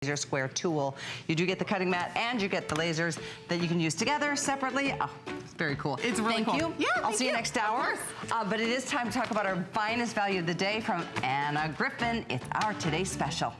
laser square tool. You do get the cutting mat and you get the lasers that you can use together, separately. Oh, it's very cool. It's really cool. Thank you. Yeah, I'll see you next hour. But it is time to talk about our finest value of the day from Anna Griffin. It's our Today Special.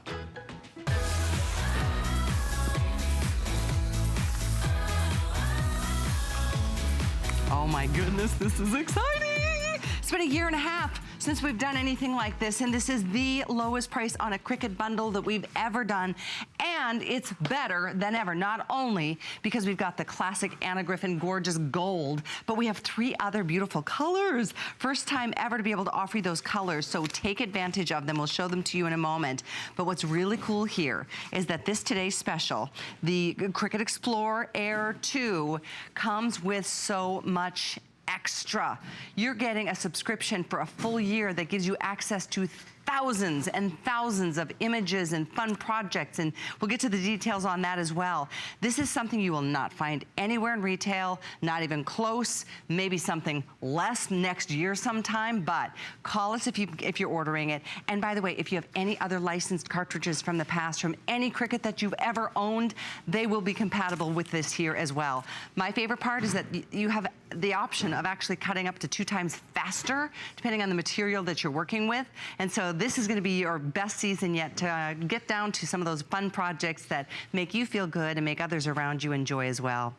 Oh my goodness, this is exciting. It's been a year and a half since we've done anything like this, and this is the lowest price on a Cricut bundle that we've ever done, and it's better than ever, not only because we've got the classic Anna Griffin gorgeous gold, but we have 3 other beautiful colors. First time ever to be able to offer you those colors, so take advantage of them. We'll show them to you in a moment. But what's really cool here is that this Today's Special, the Cricut Explorer Air 2, comes with so much extra. You're getting a subscription for a full year that gives you access to thousands and thousands of images and fun projects, and we'll get to the details on that as well. This is something you will not find anywhere in retail, not even close, maybe something less next year sometime, but call us if you're ordering it. And by the way, if you have any other licensed cartridges from the past, from any Cricut that you've ever owned, they will be compatible with this here as well. My favorite part is that you have the option of actually cutting up to 2 times faster, depending on the material that you're working with. And so this is gonna be your best season yet to get down to some of those fun projects that make you feel good and make others around you enjoy as well.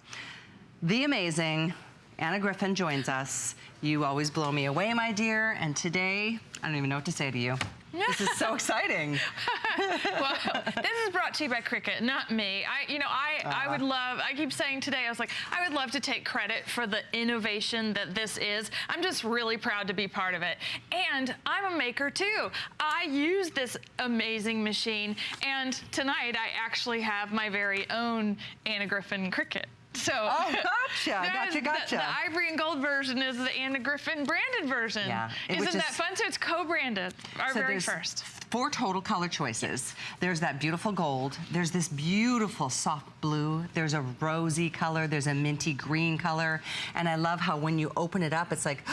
The amazing Anna Griffin joins us. You always blow me away, my dear, and today, I don't even know what to say to you. This is so exciting. Well, this is brought to you by Cricut, not me. I would love, I keep saying today, I was like, I would love to take credit for the innovation that this is. I'm just really proud to be part of it. And I'm a maker too. I use this amazing machine, and tonight I actually have my very own Anna Griffin Cricut. So, oh, gotcha. The ivory and gold version is the Anna Griffin branded version. Yeah. Isn't that fun? So it's co-branded, our very first. 4 total color choices. There's that beautiful gold. There's this beautiful soft blue. There's a rosy color. There's a minty green color. And I love how when you open it up, it's like,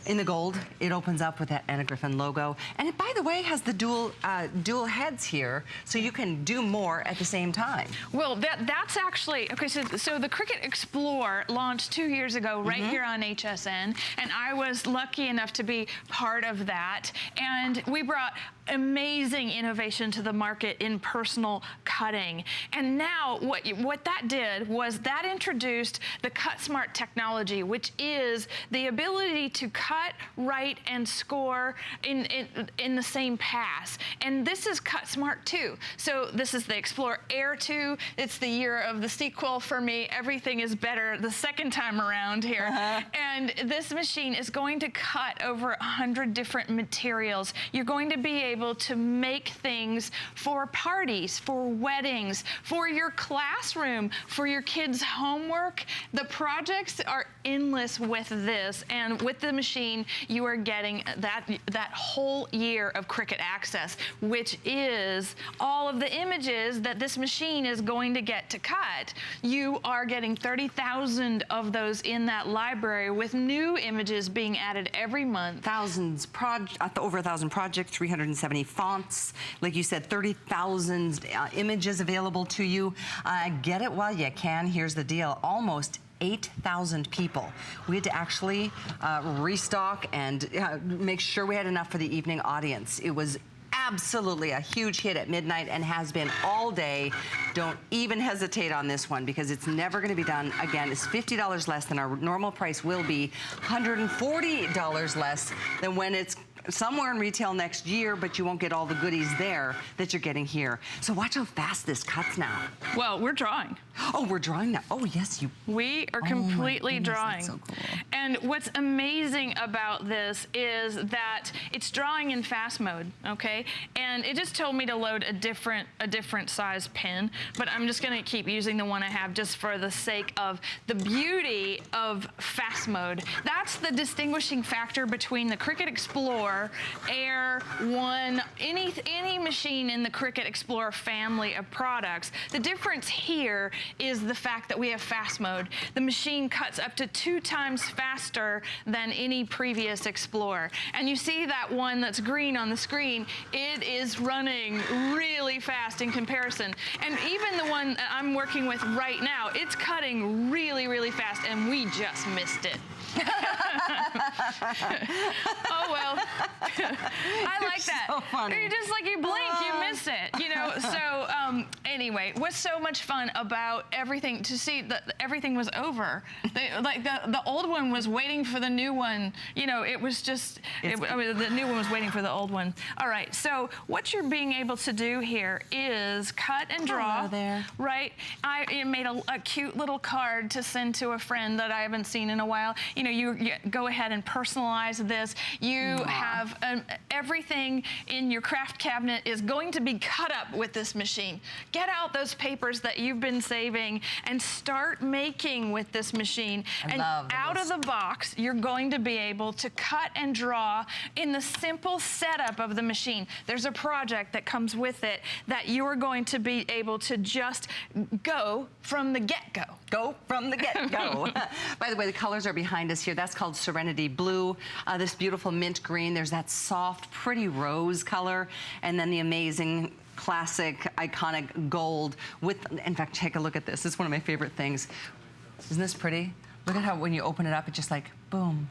in the gold, it opens up with that Anna Griffin logo. And it, by the way, has the dual heads here, so you can do more at the same time. Well, that's actually, okay, so the Cricut Explorer launched 2 years ago right here on HSN, and I was lucky enough to be part of that. And we brought amazing innovation to the market in personal cutting. And now what that did was that introduced the Cut Smart technology, which is the ability to cut, write, and score in the same pass. And this is Cut Smart 2. So this is the Explorer Air 2. It's the year of the sequel for me. Everything is better the second time around here. And this machine is going to cut over 100 different materials. You're going to be able to make things for parties, for weddings, for your classroom, for your kids' homework. The projects are endless with this, and with the machine, you are getting that whole year of Cricut access, which is all of the images that this machine is going to get to cut. You are getting 30,000 of those in that library, with new images being added every month. Over 1,000 projects, 370 fonts. Like you said, 30,000 images available to you. Get it while you can. Here's the deal. Almost 8,000 people. We had to actually restock and make sure we had enough for the evening audience. It was absolutely a huge hit at midnight and has been all day. Don't even hesitate on this one, because it's never going to be done again. It's $50 less than our normal price will be, $140 less than when it's somewhere in retail next year, but you won't get all the goodies there that you're getting here. So watch how fast this cuts now. Well, we're drawing. Oh, we're drawing now. Oh, yes, we are completely drawing. That's so cool. And what's amazing about this is that it's drawing in fast mode, okay? And it just told me to load a different size pen, but I'm just gonna keep using the one I have just for the sake of the beauty of fast mode. That's the distinguishing factor between the Cricut Explorer Explorer, Air, One, any machine in the Cricut Explorer family of products. The difference here is the fact that we have fast mode. The machine cuts up to 2 times faster than any previous Explorer. And you see that one that's green on the screen, it is running really fast in comparison. And even the one that I'm working with right now, it's cutting really, really fast, and we just missed it. Oh well, I like that. So funny. You're just like, you blink, you miss it, you know. So anyway, what's so much fun about everything, to see that everything was over. The old one was waiting for the new one. You know, it was just, the new one was waiting for the old one. All right, so what you're being able to do here is cut and draw. Hello there. Right? I made a cute little card to send to a friend that I haven't seen in a while. You know, you go ahead and personalize this. You have everything in your craft cabinet is going to be cut up with this machine. Get out those papers that you've been saving and start making with this machine. And out of the box, you're going to be able to cut and draw in the simple setup of the machine. There's a project that comes with it that you're going to be able to just go from the get-go. Go from the get-go. By the way, the colors are behind us here. That's called Serenity Blue. This beautiful mint green. There's that soft, pretty rose color. And then the amazing classic, iconic gold with, in fact, take a look at this. This is one of my favorite things. Isn't this pretty? Look at how when you open it up, it's just like, boom.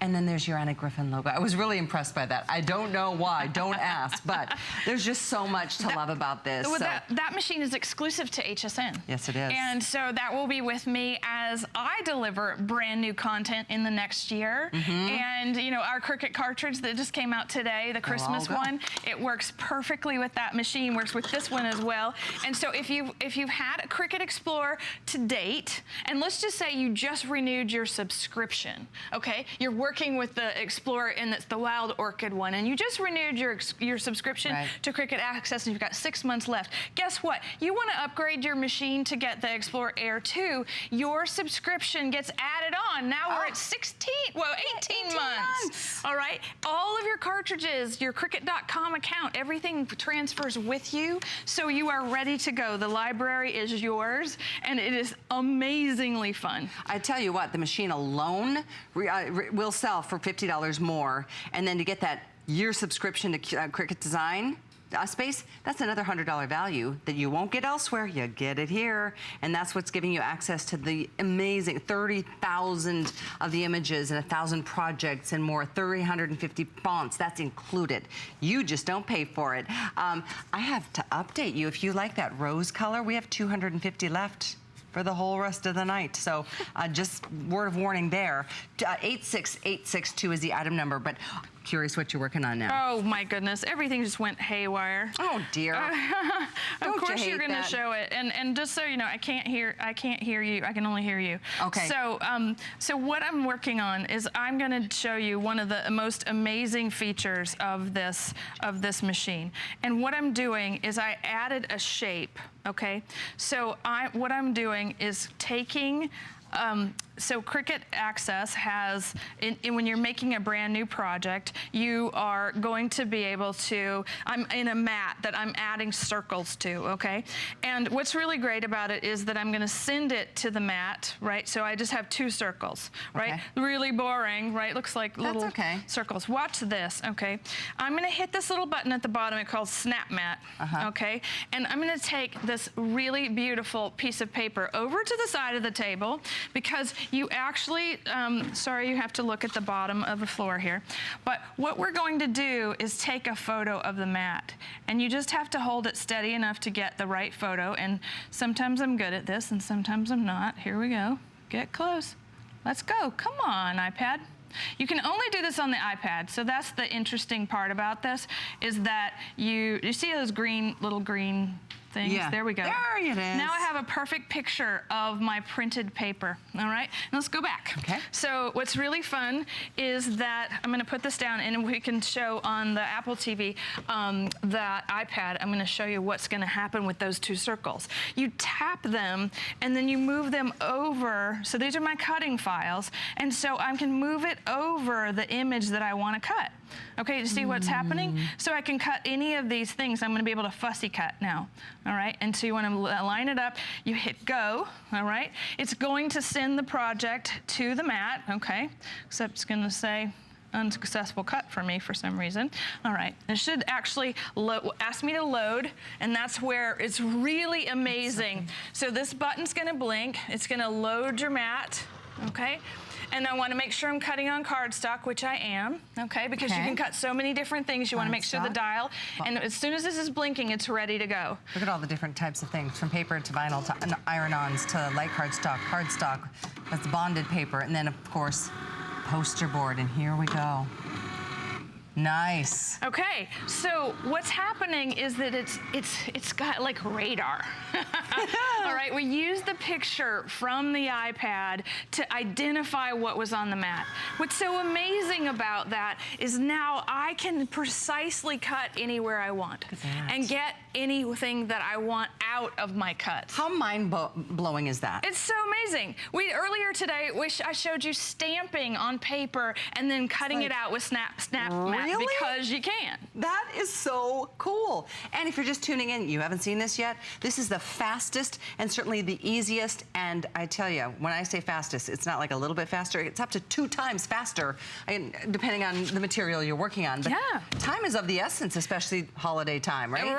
And then there's your Anna Griffin logo. I was really impressed by that. I don't know why, don't ask, but there's just so much to love about this. Well, that machine is exclusive to HSN. Yes, it is. And so that will be with me as I deliver brand new content in the next year. And you know, our Cricut cartridge that just came out today, the Christmas one, it works perfectly with that machine, works with this one as well. And so if you've had a Cricut Explorer to date, and let's just say you just renewed your subscription, okay? You're working with the Explorer, and it's the Wild Orchid one, and you just renewed your subscription to Cricut Access, and you've got 6 months left. Guess what? You want to upgrade your machine to get the Explorer Air 2. Your subscription gets added on. Now we're at 18 months. All right? All of your cartridges, your Cricut.com account, everything transfers with you, so you are ready to go. The library is yours, and it is amazingly fun. I tell you what, the machine alone will sell for $50 more, and then to get that year subscription to Cricut Design Space, that's another $100 value that you won't get elsewhere. You get it here, and that's what's giving you access to the amazing 30,000 of the images and 1,000 projects and more, 350 fonts. That's included. You just don't pay for it. I have to update you. If you like that rose color, we have 250 left for the whole rest of the night. So just word of warning there. 86862 is the item number, but curious what you're working on now. Oh my goodness, everything just went haywire. Oh dear. Of course you're gonna show it. And just so you know, I can't hear you. I can only hear you. Okay. So so what I'm working on is I'm gonna show you one of the most amazing features of this machine. And what I'm doing is I added a shape, okay? So what I'm doing is taking so Cricut Access has, when you're making a brand new project, you are going to be able to, I'm in a mat that I'm adding circles to, okay? And what's really great about it is that I'm gonna send it to the mat, right? So I just have 2 circles, right? Really boring, right? Looks like little circles. Watch this, okay? I'm gonna hit this little button at the bottom, it's called Snap Mat, okay? And I'm gonna take this really beautiful piece of paper over to the side of the table, because you actually, sorry, you have to look at the bottom of the floor here. But what we're going to do is take a photo of the mat. And you just have to hold it steady enough to get the right photo. And sometimes I'm good at this and sometimes I'm not. Here we go. Get close. Let's go. Come on, iPad. You can only do this on the iPad, so that's the interesting part about this, is that you see those little green things? Yeah. There we go. There it is. Now I have a perfect picture of my printed paper, all right? Now let's go back. Okay. So what's really fun is that I'm gonna put this down and we can show on the Apple TV, the iPad, I'm gonna show you what's gonna happen with those 2 circles. You tap them and then you move them over. So these are my cutting files. And so I can move it over the image that I wanna cut. Okay, to see what's happening? So I can cut any of these things. I'm gonna be able to fussy cut now, all right? And so you wanna line it up, you hit go, all right? It's going to send the project to the mat, okay? Except it's gonna say, unsuccessful cut for me for some reason. All right, it should actually ask me to load, and that's where it's really amazing. So this button's gonna blink, it's gonna load your mat, okay? And I wanna make sure I'm cutting on cardstock, which I am, okay? Because you can cut so many different things. You wanna make sure the dial, and as soon as this is blinking, it's ready to go. Look at all the different types of things, from paper to vinyl to iron-ons to light cardstock, that's bonded paper, and then of course, poster board, and here we go. Nice. Okay, so what's happening is that it's got like radar. All right, we used the picture from the iPad to identify what was on the mat. What's so amazing about that is now I can precisely cut anywhere I want and get anything that I want out of my cuts. How mind-blowing is that? It's so amazing. Earlier today, I showed you stamping on paper and then cutting it out with snap mat because you can. That is so cool. And if you're just tuning in, you haven't seen this yet, this is the fastest and certainly the easiest, and I tell you, when I say fastest, it's not like a little bit faster, it's up to 2 times faster, depending on the material you're working on. But time is of the essence, especially holiday time, right?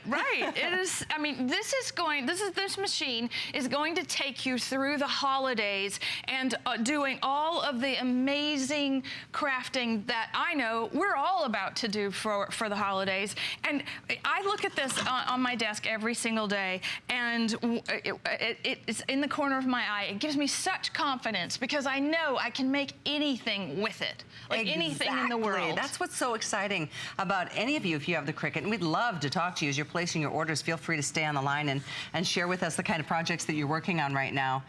Right. It is, I mean, this machine is going to take you through the holidays and doing all of the amazing crafting that I know we're all about to do for the holidays. And I look at this on my desk every single day, and it's in the corner of my eye. It gives me such confidence because I know I can make anything with it, like anything in the world. That's what's so exciting about any of you if you have the Cricut, and we'd love to talk to you as you're placing your orders. Feel free to stay on the line and share with us the kind of projects that you're working on right now.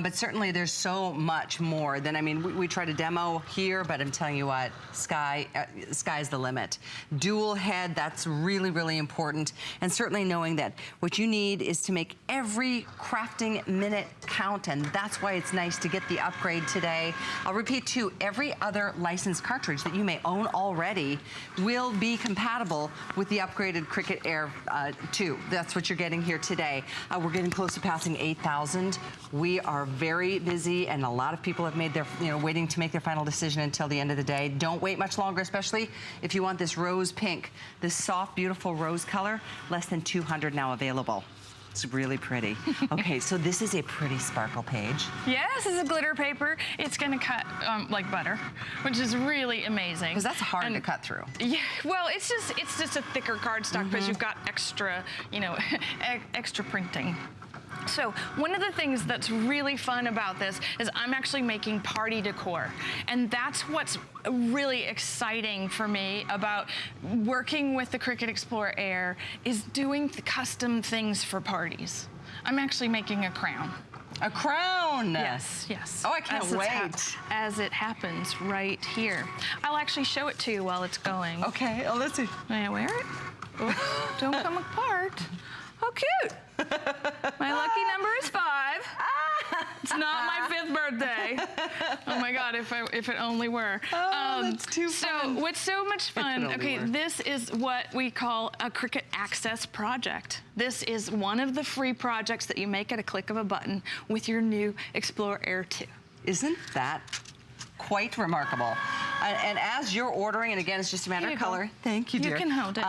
But certainly there's so much more than, I mean, we try to demo here, but I'm telling you what, sky's the limit. Dual head, that's really, really important. And certainly knowing that what you need is to make every crafting minute count, and that's why it's nice to get the upgrade today. I'll repeat too, every other licensed cartridge that you may own already will be compatible with the upgraded Cricut Air 2. That's what you're getting here today. We're getting close to passing 8,000. We are very busy, and a lot of people have made their, waiting to make their final decision until the end of the day. Don't wait much longer, especially if you want this rose pink, this soft, beautiful rose color. Less than 200 now available. It's really pretty. Okay, so this is a pretty sparkle page. Yes, this is glitter paper. It's gonna cut like butter, which is really amazing. Because that's hard to cut through. Yeah, well, it's just a thicker cardstock because you've got extra, extra printing. So one of the things that's really fun about this is I'm actually making party decor. And that's what's really exciting for me about working with the Cricut Explorer Air is doing custom things for parties. I'm actually making a crown. A crown? Yes. Oh, I can't wait. As it happens right here. I'll actually show it to you while it's going. Okay, oh, let's see. May I wear it? Oh, don't come apart. How cute. My lucky number is 5. It's not my 5th birthday. Oh my God, if it only were. Oh, that's too fun. So what's so much fun, okay, this is what we call a Cricut Access project. This is one of the free projects that you make at a click of a button with your new Explorer Air 2. Isn't that quite remarkable? And as you're ordering, and again, it's just a matter of color. Thank you, dear. You can hold it.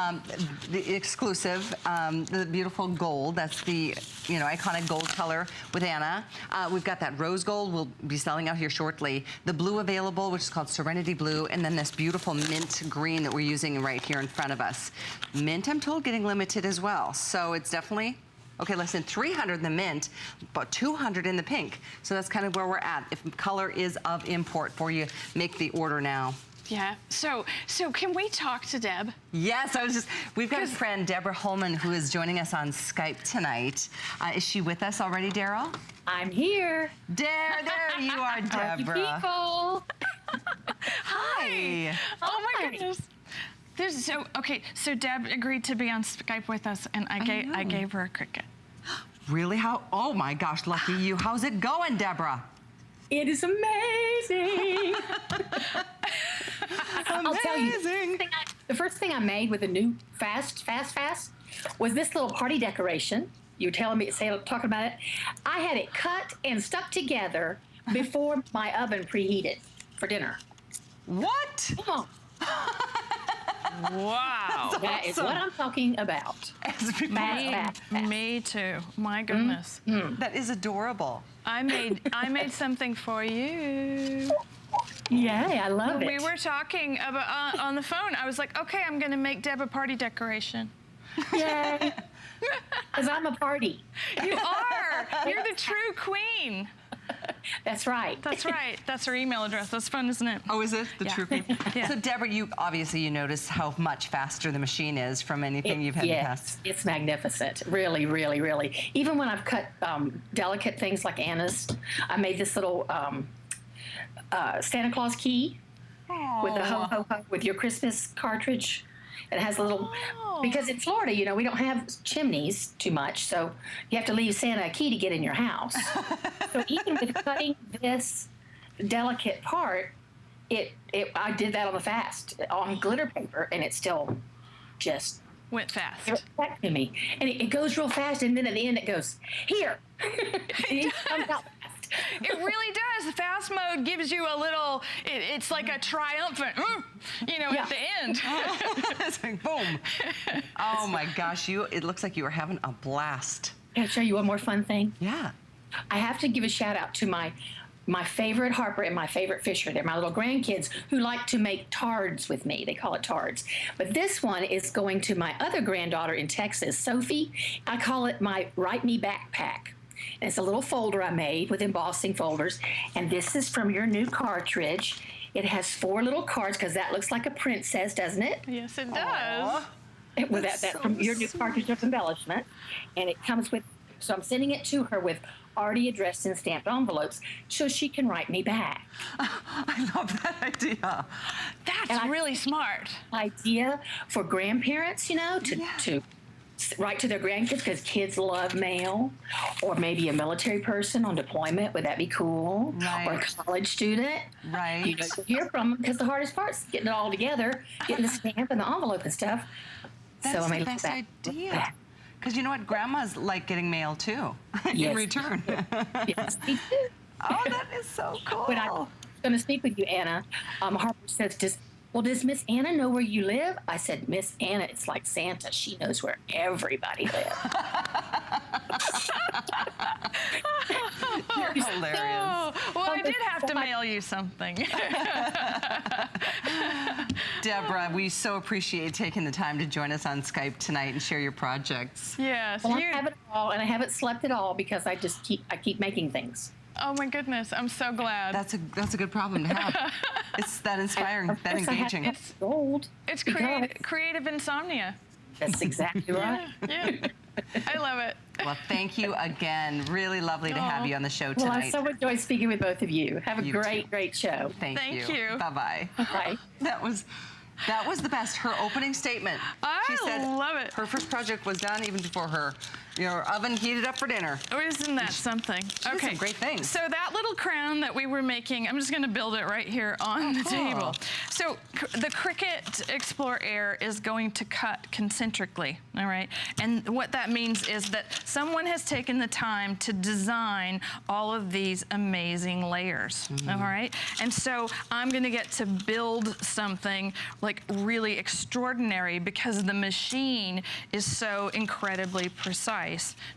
The exclusive, the beautiful gold. That's the, iconic gold color with Anna. We've got that rose gold. We'll be selling out here shortly. The blue available, which is called Serenity Blue, and then this beautiful mint green that we're using right here in front of us. Mint, I'm told, getting limited as well. So it's definitely. Okay, less than 300 in the mint, but 200 in the pink. So that's kind of where we're at. If color is of import for you, make the order now. Yeah, so can we talk to Deb? Yes, we've got a friend, Deborah Holman, who is joining us on Skype tonight. Is she with us already, Daryl? I'm here. There you are, Deborah. People. Hi. Oh my goodness. So Deb agreed to be on Skype with us, and I gave her a Cricut. Really? Oh my gosh, lucky you. How's it going, Deborah? It is amazing. I'll tell you, the first thing I made with the new Fast was this little party decoration. You were talking about it. I had it cut and stuck together before my oven preheated for dinner. What? Come on. Wow. That is what I'm talking about. Me too. My goodness. That is adorable. I made something for you. Yay, I love it. We were talking about on the phone. I was like, okay, I'm going to make Deb a party decoration. Yay. Because I'm a party. You are. You're the true queen. That's right. That's right. That's her email address. That's fun, isn't it? Oh, is it? The true queen? Yeah. So, Deborah, you notice how much faster the machine is from anything you've had in the past. It's magnificent. Really, really, really. Even when I've cut delicate things like Anna's, I made this little Santa Claus key with the ho-ho-ho with your Christmas cartridge. It has a little, because in Florida, you know, we don't have chimneys too much, so you have to leave Santa a key to get in your house. So even with cutting this delicate part, I did that on the fast, on glitter paper, and it still just went fast. It back to me. And it goes real fast, and then at the end it goes, here. It comes out fast. It really does. The fast mode gives you a little, it's like a triumphant, at the end. It's like, boom. Oh my gosh, it looks like you were having a blast. Can I show you one more fun thing? Yeah. I have to give a shout out to my favorite Harper and my favorite Fisher. They're my little grandkids who like to make tards with me. They call it tards. But this one is going to my other granddaughter in Texas, Sophie. I call it my Write Me Backpack. And it's a little folder I made with embossing folders. And this is from your new cartridge. It has 4 little cards because that looks like a princess, doesn't it? Yes, it does. With that from your new cartridge of embellishment. And it comes with, so I'm sending it to her with already addressed and stamped envelopes so she can write me back. I love that idea. That's really smart. Idea for grandparents, to write to their grandkids, because kids love mail, or maybe a military person on deployment. Would that be cool? Right. Or a college student. Right. You hear from them, because the hardest part's getting it all together, getting the stamp and the envelope and stuff. That's the best idea. Because you know what? Grandmas like getting mail too in return. Yes, they do. Oh, that is so cool. When I'm going to speak with you, Anna, Harper says, does Miss Anna know where you live? I said, Miss Anna, it's like Santa. She knows where everybody lives. You're hilarious. Oh, well, I did have to mail you something. Deborah, we so appreciate taking the time to join us on Skype tonight and share your projects. Yes. Well, I have it all, and I haven't slept at all because I keep making things. Oh my goodness, I'm so glad. That's a good problem to have. It's that inspiring, that engaging. It's gold. It's creative insomnia. That's exactly right. Yeah. I love it. Well, thank you again. Really lovely to have you on the show tonight. Well, I so enjoyed speaking with both of you. Have a great show. Thank you. Bye-bye. Bye. That was the best. Her opening statement. She said love it. Her first project was done even before her oven heated up for dinner. Oh, isn't that something? She did some great things. So that little crown that we were making, I'm just going to build it right here on the table. So the Cricut Explore Air is going to cut concentrically, all right? And what that means is that someone has taken the time to design all of these amazing layers, all right? And so I'm going to get to build something like really extraordinary because the machine is so incredibly precise.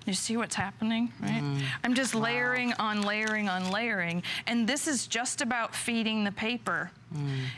You see what's happening, right? I'm just layering on layering on layering, and this is just about feeding the paper.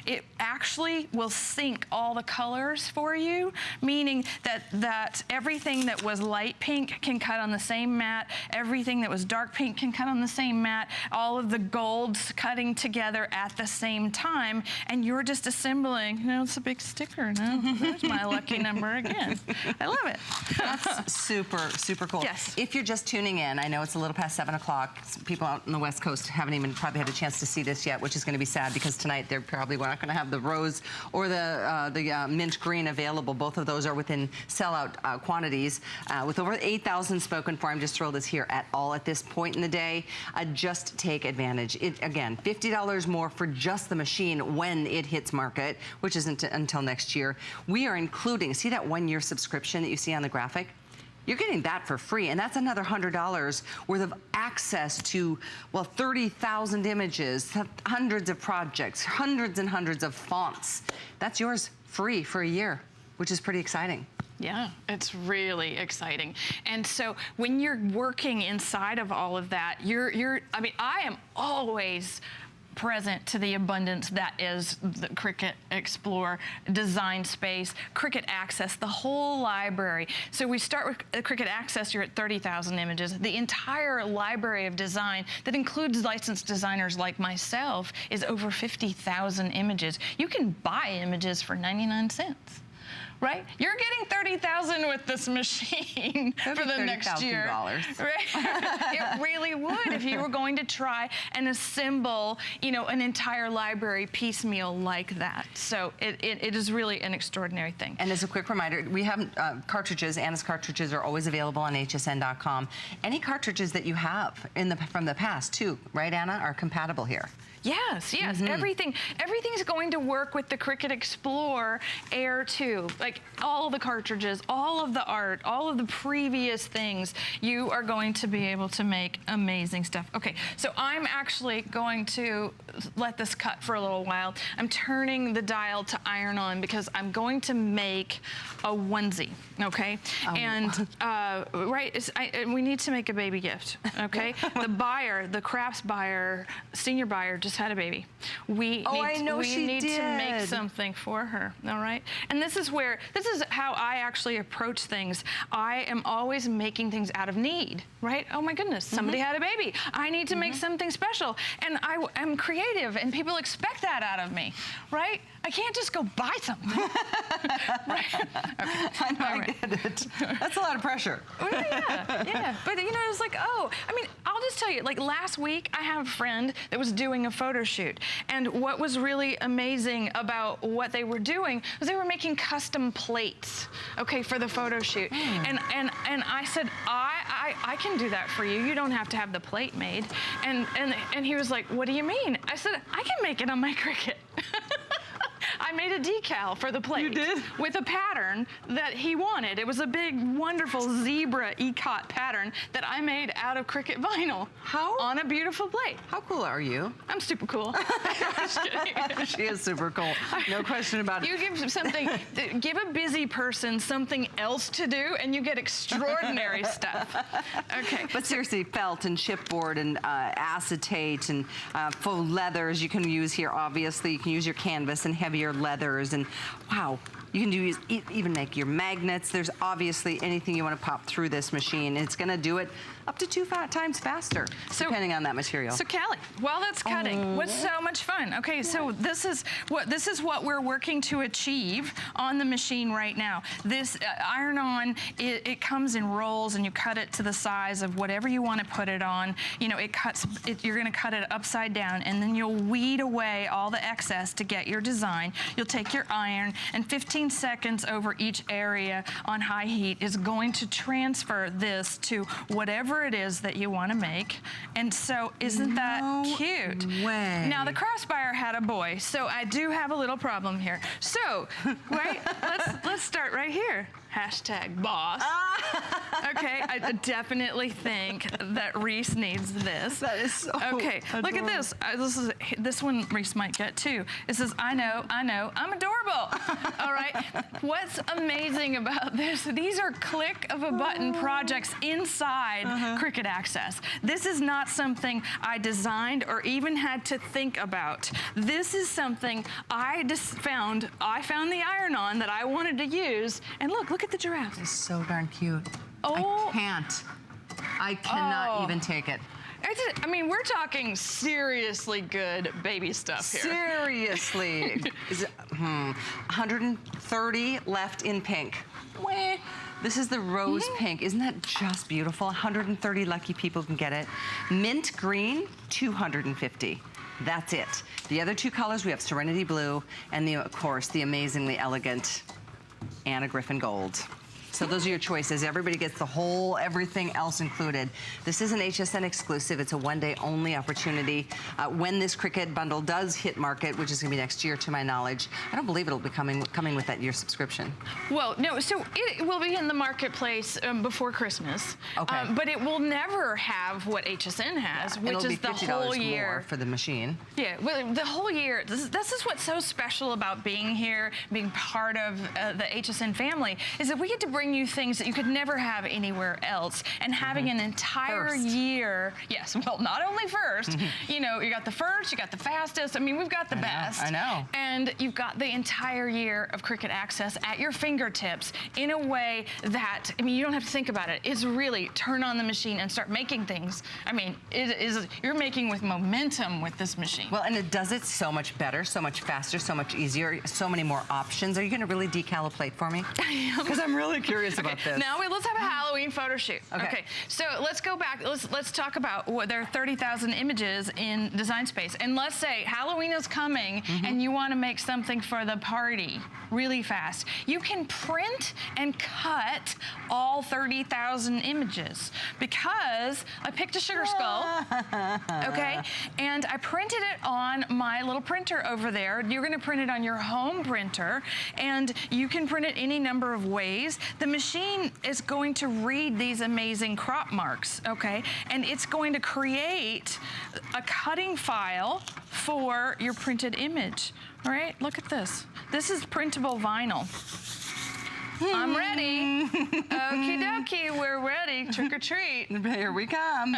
It actually will sync all the colors for you, meaning that everything that was light pink can cut on the same mat, everything that was dark pink can cut on the same mat, all of the golds cutting together at the same time, and you're just assembling. It's a big sticker. There's my lucky number again. I love it. That's super cool. Yes. If you're just tuning in, I know it's a little past 7 o'clock. People out on the West Coast haven't even probably had a chance to see this yet, which is going to be sad because tonight they're probably not going to have the rose or the mint green available. Both of those are within sellout quantities. With over 8,000 spoken for, I'm just thrilled it's here at all at this point in the day. Just take advantage. Again, $50 more for just the machine when it hits market, which isn't until next year. We are including, see that 1-year subscription that you see on the graphic? You're getting that for free, and that's another $100 worth of access to, well, 30,000 images, hundreds of projects, hundreds and hundreds of fonts. That's yours free for a year, which is pretty exciting. Yeah, it's really exciting. And so when you're working inside of all of that, I mean, I am always present to the abundance that is the Cricut Explore design space, Cricut Access, the whole library. So we start with Cricut Access, you're at 30,000 images. The entire library of design that includes licensed designers like myself is over 50,000 images. You can buy images for 99 cents. Right? You're getting 30,000 with this machine for the next year. Right? It really would if you were going to try and assemble, you know, an entire library piecemeal like that. So it is really an extraordinary thing. And as a quick reminder, we have cartridges. Anna's cartridges are always available on hsn.com. Any cartridges that you have from the past too, right, Anna, are compatible here. Yes, yes. Everything's going to work with the Cricut Explore Air 2. Like all of the cartridges, all of the art, all of the previous things, you are going to be able to make amazing stuff. Okay, so I'm actually going to let this cut for a little while. I'm turning the dial to iron on because I'm going to make a onesie, okay? And we need to make a baby gift, okay? The buyer, the crafts buyer, senior buyer, just had a baby. We need to make something for her, all right? And this is how I actually approach things. I am always making things out of need, right? Oh my goodness, somebody had a baby. I need to make something special. And I am creative and people expect that out of me, right? I can't just go buy something. Right? Okay. I know, I get it. That's a lot of pressure. Well, yeah. But you know, it's like, oh, I mean, I'll just tell you, like last week, I have a friend that was doing a photo shoot. And what was really amazing about what they were doing was they were making custom plates, okay, for the photo shoot. And I said, I can do that for you. You don't have to have the plate made. And he was like, what do you mean? I said, I can make it on my Cricut. I made a decal for the plate. You did? With a pattern that he wanted. It was a big, wonderful zebra ikat pattern that I made out of Cricut vinyl. How? On a beautiful plate. How cool are you? I'm super cool. Just kidding. She is super cool. No question about it. You give a busy person something else to do and you get extraordinary stuff. Okay. But seriously, felt and chipboard and acetate and faux leathers you can use here, obviously. You can use your canvas and heavier leathers, and wow, you can even make your magnets. There's obviously anything you want to pop through this machine. It's going to do it up to 2 times faster, depending on that material. So Callie, while that's cutting, what's so much fun? Okay, so this is what we're working to achieve on the machine right now. This iron-on, it comes in rolls, and you cut it to the size of whatever you want to put it on. You know, you're going to cut it upside down, and then you'll weed away all the excess to get your design. You'll take your iron, and 15 seconds over each area on high heat is going to transfer this to whatever it is that you want to make. And so isn't that cute? Way. Now the crafts buyer had a boy, so I do have a little problem here. So, right, let's start right here. #boss. Okay, I definitely think that Reese needs this. That is so okay, adorable. look at this. This one Reese might get too. It says, I know, I'm adorable. All right, what's amazing about this, these are click of a button projects inside Cricut Access. This is not something I designed or even had to think about. This is something I just found. I found the iron-on that I wanted to use, and look at the giraffe. It's so darn cute. Oh. I can't. I cannot even take it. I mean, we're talking seriously good baby stuff here. Seriously. Is it, 130 left in pink. This is the rose pink. Isn't that just beautiful? 130 lucky people can get it. Mint green, 250. That's it. The other two colors, we have Serenity Blue and, of course, the amazingly elegant Anna Griffin Gold. So those are your choices. Everybody gets the whole, everything else included. This is an HSN exclusive. It's a one-day only opportunity. When this Cricut bundle does hit market, which is going to be next year to my knowledge, I don't believe it'll be coming with that year subscription. Well, no, so it will be in the marketplace before Christmas. Okay. But it will never have what HSN has, which is the whole year. More for the machine. Yeah, well, the whole year. This is what's so special about being here, being part of the HSN family, is that we get to bring you things that you could never have anywhere else, and having an entire year. Yes, well, not only first, you know, you got the first, you got the fastest. I mean, we've got the best. I know. And you've got the entire year of Cricut access at your fingertips in a way that, I mean, you don't have to think about it. It's really turn on the machine and start making things. I mean, you're making with momentum with this machine. Well, and it does it so much better, so much faster, so much easier, so many more options. Are you going to really decal a plate for me? Because I'm really curious about this. Now let's have a Halloween photo shoot. Okay. So let's go back. Let's talk about what there are 30,000 images in Design Space, and let's say Halloween is coming, and you want to make something for the party really fast. You can print and cut all 30,000 images because I picked a sugar skull. Okay, and I printed it on my little printer over there. You're going to print it on your home printer, and you can print it any number of ways. The machine is going to read these amazing crop marks, okay? And it's going to create a cutting file for your printed image. All right, look at this. This is printable vinyl. I'm ready. Okie dokie, we're ready. Trick or treat. Here we come.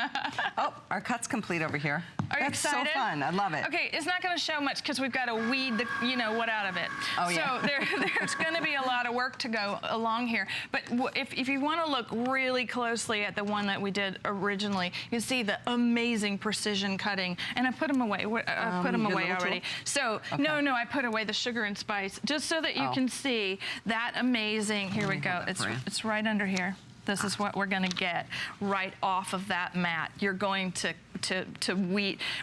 Oh, our cut's complete over here. Are you That's excited? so fun. I love it. Okay, it's not going to show much because we've got to weed the, you know, what out of it. Oh, yeah. So there's going to be a lot of work to go along here. But if you want to look really closely at the one that we did originally, you can see the amazing precision cutting. And I put them away. I put them away already. Tool? So Okay. no, I put away the sugar and spice just so that you can see that amazing. Here we go. It's right under here. This is what we're going to get right off of that mat. You're going to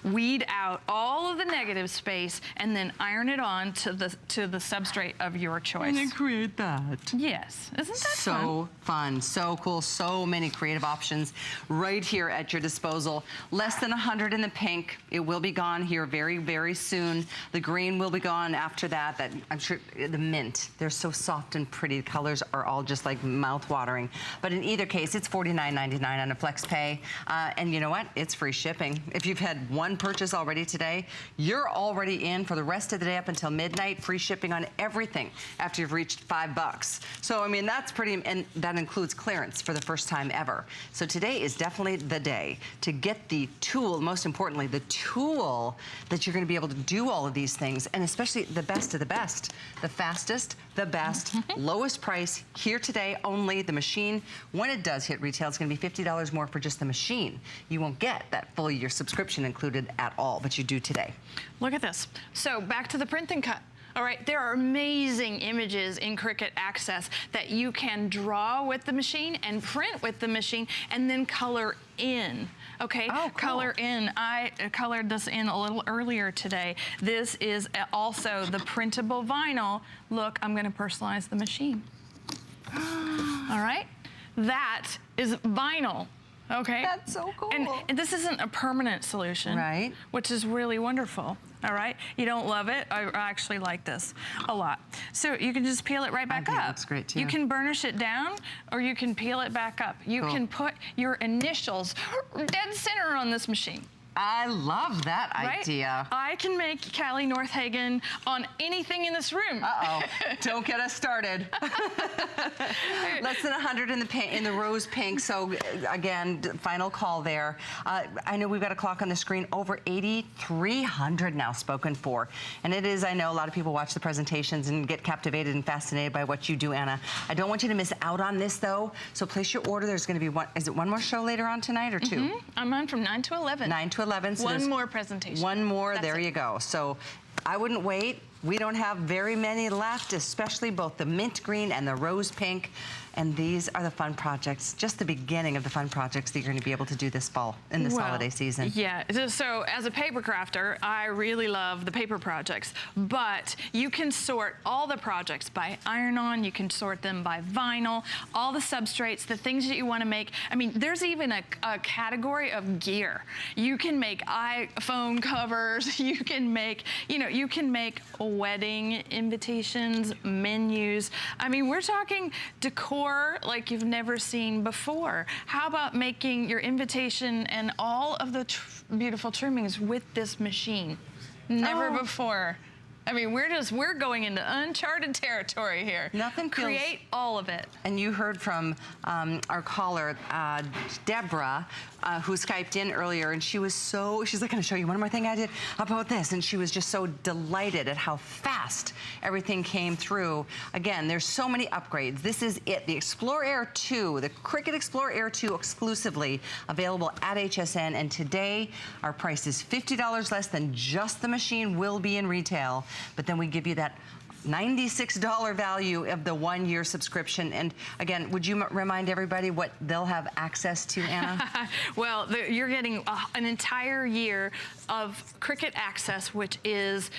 weed out all of the negative space and then iron it on to the substrate of your choice. And then create that. Yes, isn't that so fun, so cool, so many creative options right here at your disposal. Less than 100 in the pink. It will be gone here very, very soon. The green will be gone after that. I'm sure the mint. They're so soft and pretty. The colors are all just like mouth-watering. But in either case, it's $49.99 on a flex pay. And you know what? It's free shipping. If you've had one purchase already today, you're already in for the rest of the day up until midnight. Free shipping on everything after you've reached $5. So, I mean, that's pretty, and that includes clearance for the first time ever. So today is definitely the day to get the tool, most importantly, the tool that you're going to be able to do all of these things, and especially the best of the best, the fastest, the best, lowest price here today only. The machine, when it does hit retail, it's going to be $50 more for just the machine. You won't get that full year subscription included at all, but you do today. Look at this. So back to the print and cut. All right, there are amazing images in Cricut Access that you can draw with the machine and print with the machine and then color in. Okay, oh, cool. Color in. I colored this in a little earlier today. This is also the printable vinyl. Look, I'm going to personalize the machine. All right, that is vinyl. Okay. That's so cool. And this isn't a permanent solution. Right. Which is really wonderful. All right. You don't love it? I actually like this a lot. So you can just peel it right back up. It looks great too. You can burnish it down or you can peel it back up. You can put your initials dead center on this machine. I love that idea. I can make Callie Northagen on anything in this room. Uh-oh, don't get us started. Less than 100 in the rose pink, so again, final call there. I know we've got a clock on the screen, over 8,300 now spoken for. And it is, I know a lot of people watch the presentations and get captivated and fascinated by what you do, Anna. I don't want you to miss out on this though, so place your order. There's gonna be one, is it one more show later on tonight or two? I'm on from 9 to 11. 9 to 11. So one more presentation. One more, That's there it. you go. So I wouldn't wait. We don't have very many left, especially both the mint green and the rose pink. And these are the fun projects, just the beginning of the fun projects that you're going to be able to do this fall in this holiday season. Yeah, so as a paper crafter, I really love the paper projects, but you can sort all the projects by iron-on, you can sort them by vinyl, all the substrates, the things that you want to make. I mean, there's even a category of gear. You can make iPhone covers, you can make, you can make wedding invitations, menus. I mean, we're talking decor like you've never seen before. How about making your invitation and all of the beautiful trimmings with this machine? Never before. I mean, we're going into uncharted territory here. Nothing feels... Create all of it. And you heard from our caller, Deborah, who Skyped in earlier, and she's like, going to show you one more thing I did about this. And she was just so delighted at how fast everything came through. Again, there's so many upgrades. This is it, the Explore Air 2, the Cricut Explore Air 2 exclusively available at HSN. And today, our price is $50 less than just the machine will be in retail. But then we give you that $96 value of the 1-year subscription. And again, would you remind everybody what they'll have access to, Anna? Well, you're getting an entire year of Cricut Access, which is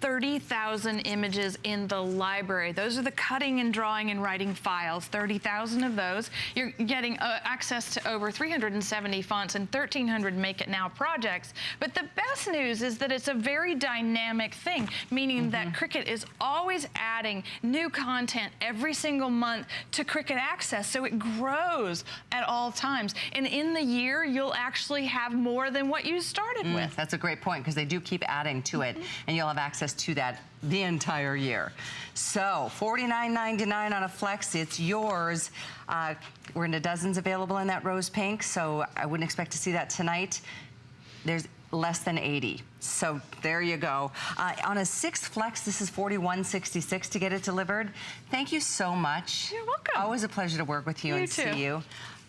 30,000 images in the library. Those are the cutting and drawing and writing files, 30,000 of those. You're getting access to over 370 fonts and 1,300 Make It Now projects. But the best news is that it's a very dynamic thing, meaning that Cricut is always adding new content every single month to Cricut Access, so it grows at all times. And in the year, you'll actually have more than what you started with. That's a great point, because they do keep adding to it, and you'll have access to that the entire year. So $49.99 on a Flex, it's yours. We're into dozens available in that rose pink, so I wouldn't expect to see that tonight. There's less than 80. So there you go. On a 6 Flex, this is $41.66 to get it delivered. Thank you so much. You're welcome. Always a pleasure to work with you and see you.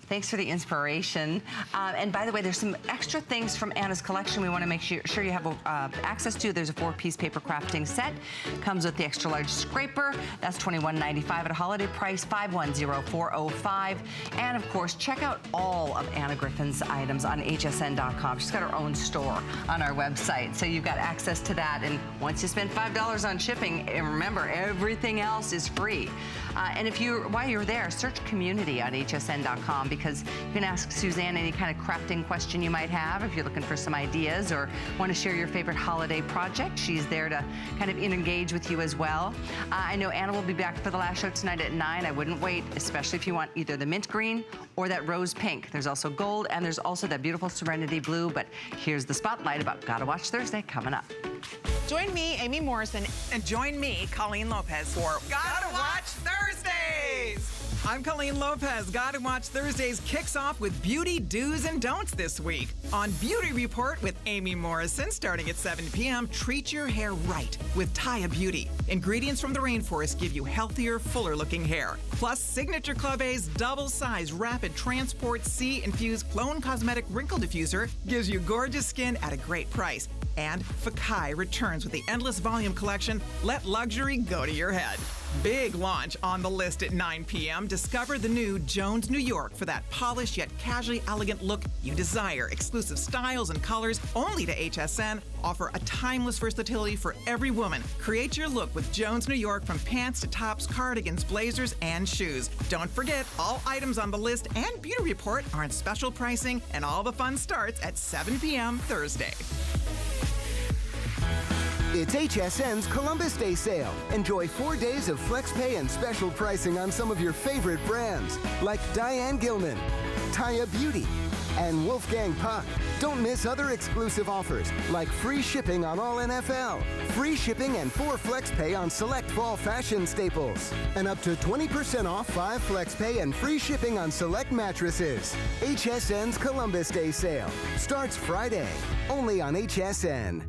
Thanks for the inspiration. And by the way, there's some extra things from Anna's collection we want to make sure you have access to. There's a 4-piece paper crafting set. Comes with the extra large scraper. That's $21.95 at a holiday price, $510-405. And of course, check out all of Anna Griffin's items on hsn.com. She's got her own store on our website. So you've got access to that. And once you spend $5 on shipping, and remember, everything else is free. And while you're there, search community on hsn.com, because you can ask Suzanne any kind of crafting question you might have if you're looking for some ideas or want to share your favorite holiday project. She's there to kind of engage with you as well. I know Anna will be back for the last show tonight at 9. I wouldn't wait, especially if you want either the mint green or that rose pink. There's also gold, and there's also that beautiful serenity blue. But here's the spotlight about Gotta Watch Thursday coming up. Join me, Amy Morrison, and join me, Colleen Lopez, for Gotta Watch Thursdays! I'm Colleen Lopez. Gotta Watch Thursdays kicks off with beauty do's and don'ts this week. On Beauty Report with Amy Morrison, starting at 7 p.m., treat your hair right with Taya Beauty. Ingredients from the rainforest give you healthier, fuller-looking hair. Plus, Signature Club A's double-size Rapid Transport C-infused Clone Cosmetic Wrinkle Diffuser gives you gorgeous skin at a great price. And Fakai returns with the Endless Volume Collection. Let luxury go to your head. Big launch on the list at 9 p.m. Discover the new Jones New York for that polished yet casually elegant look you desire. Exclusive styles and colors only to HSN offer a timeless versatility for every woman. Create your look with Jones New York, from pants to tops, cardigans, blazers, and shoes. Don't forget, all items on the list and Beauty Report are on special pricing, and all the fun starts at 7 p.m. Thursday. It's HSN's Columbus Day sale. Enjoy 4 days of flex pay and special pricing on some of your favorite brands, like Diane Gilman, Taya Beauty, and Wolfgang Puck. Don't miss other exclusive offers, like free shipping on all NFL, free shipping and 4 flex pay on select fall fashion staples, and up to 20% off 5 flex pay and free shipping on select mattresses. HSN's Columbus Day sale starts Friday, only on HSN.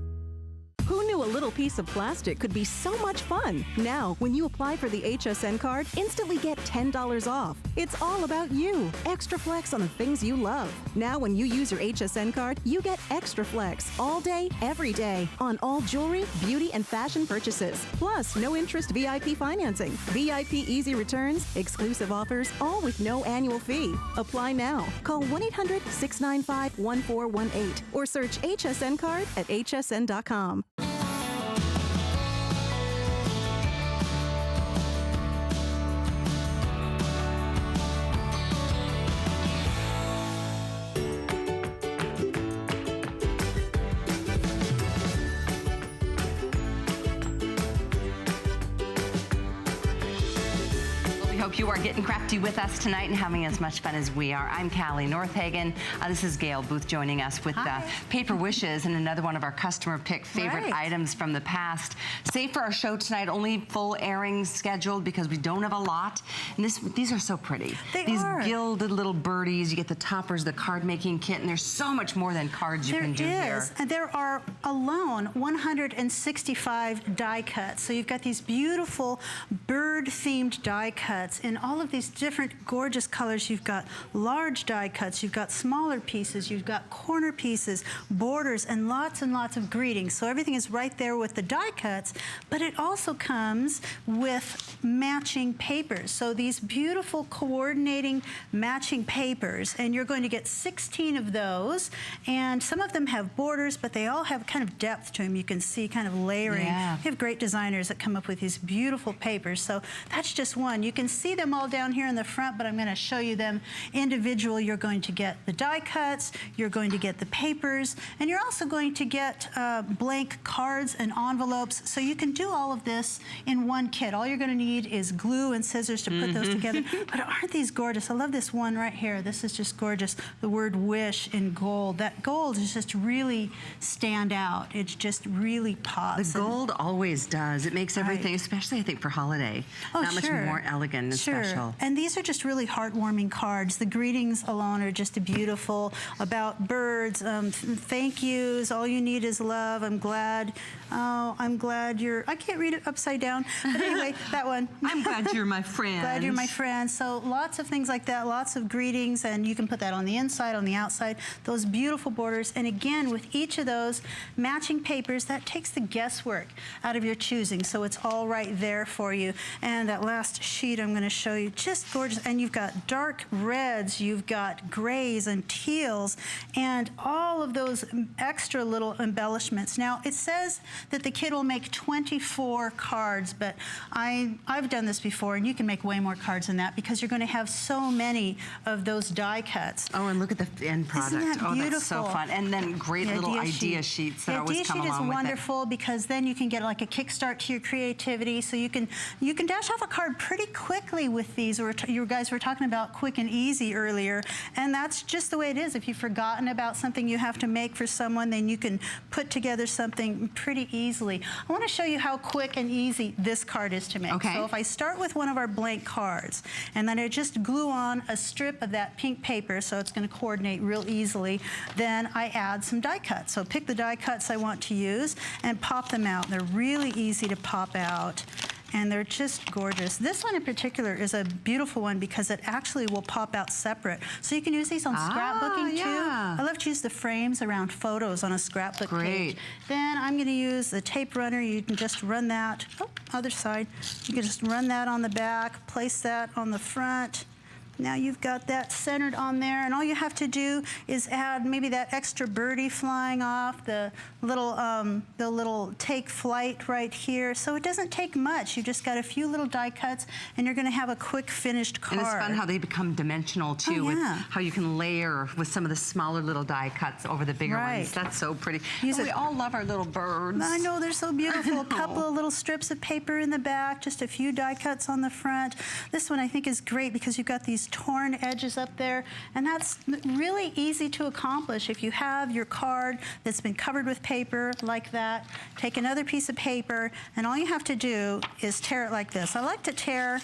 Who knew little piece of plastic could be so much fun. Now, when you apply for the HSN card, instantly get $10 off. It's all about you. Extra flex on the things you love. Now, when you use your HSN card, you get extra flex all day, every day on all jewelry, beauty, and fashion purchases. Plus, no interest VIP financing, VIP easy returns, exclusive offers, all with no annual fee. Apply now. Call 1-800-695-1418 or search HSN card at hsn.com. Hope you are getting crafty with us tonight and having as much fun as we are. I'm Callie Northagen. This is Gail Booth joining us with Paper Wishes and another one of our customer pick favorite items from the past. Save for our show tonight, only full airings scheduled because we don't have a lot. And these are so pretty. These gilded little birdies. You get the toppers, the card making kit, and there's so much more than cards you can do here. And there are alone 165 die cuts. So you've got these beautiful bird-themed die cuts in all of these different gorgeous colors. You've got large die cuts, you've got smaller pieces, you've got corner pieces, borders, and lots of greetings. So everything is right there with the die cuts, but it also comes with matching papers. So these beautiful coordinating matching papers, and you're going to get 16 of those, and some of them have borders, but they all have kind of depth to them. You can see kind of layering. We have great designers that come up with these beautiful papers. So that's just one. You can see them all down here in the front, but I'm going to show you them individual. You're going to get the die cuts, you're going to get the papers, and you're also going to get blank cards and envelopes. So you can do all of this in one kit. All you're going to need is glue and scissors to put those together. But aren't these gorgeous? I love this one right here. This is just gorgeous. The word wish in gold. That gold is just really stand out. It just really pops. The gold always does. It makes everything, especially I think for holiday, that much more elegant and special. And these are just really heartwarming cards. The greetings alone are just beautiful, about birds, thank yous, all you need is love, I'm glad. Oh, I'm glad you're, I can't read it upside down, but anyway, that one. I'm glad you're my friend. Glad you're my friend. So lots of things like that, lots of greetings, and you can put that on the inside, on the outside, those beautiful borders. And again, with each of those matching papers, that takes the guesswork out of your choosing. So it's all right there for you. And that last sheet I'm going to show you, just gorgeous. And you've got dark reds, you've got grays and teals, and all of those extra little embellishments. Now, it says that the kit will make 24 cards, but I've done this before, and you can make way more cards than that because you're going to have so many of those die cuts. Oh, and look at the end product. Isn't that beautiful? Oh, that's so fun. And then great little idea sheets that always come along with it. The idea sheet is wonderful because then you can get like a kickstart to your creativity. So you can dash off a card pretty quickly with these. You guys were talking about quick and easy earlier, and that's just the way it is. If you've forgotten about something you have to make for someone, then you can put together something pretty easily. I want to show you how quick and easy this card is to make. Okay. So if I start with one of our blank cards, and then I just glue on a strip of that pink paper, so it's going to coordinate real easily, then I add some die cuts. So pick the die cuts I want to use and pop them out. They're really easy to pop out, and they're just gorgeous. This one in particular is a beautiful one because it actually will pop out separate. So you can use these on scrapbooking too. I love to use the frames around photos on a scrapbook page. Then I'm going to use the tape runner. You can just run that, other side. You can just run that on the back, place that on the front. Now you've got that centered on there, and all you have to do is add maybe that extra birdie flying off, the little take flight right here. So it doesn't take much. You just got a few little die cuts, and you're going to have a quick finished card. And it's fun how they become dimensional too, with how you can layer with some of the smaller little die cuts over the bigger ones. That's so pretty. We all love our little birds. I know, they're so beautiful. A couple of little strips of paper in the back, just a few die cuts on the front. This one I think is great because you've got these these torn edges up there, and that's really easy to accomplish. If you have your card that's been covered with paper like that, take another piece of paper, and all you have to do is tear it like this. I like to tear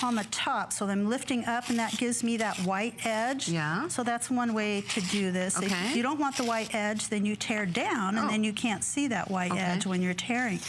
on the top, so I'm lifting up, and that gives me that white edge. Yeah. So that's one way to do this. Okay. If you don't want the white edge, then you tear down, and then you can't see that white edge when you're tearing.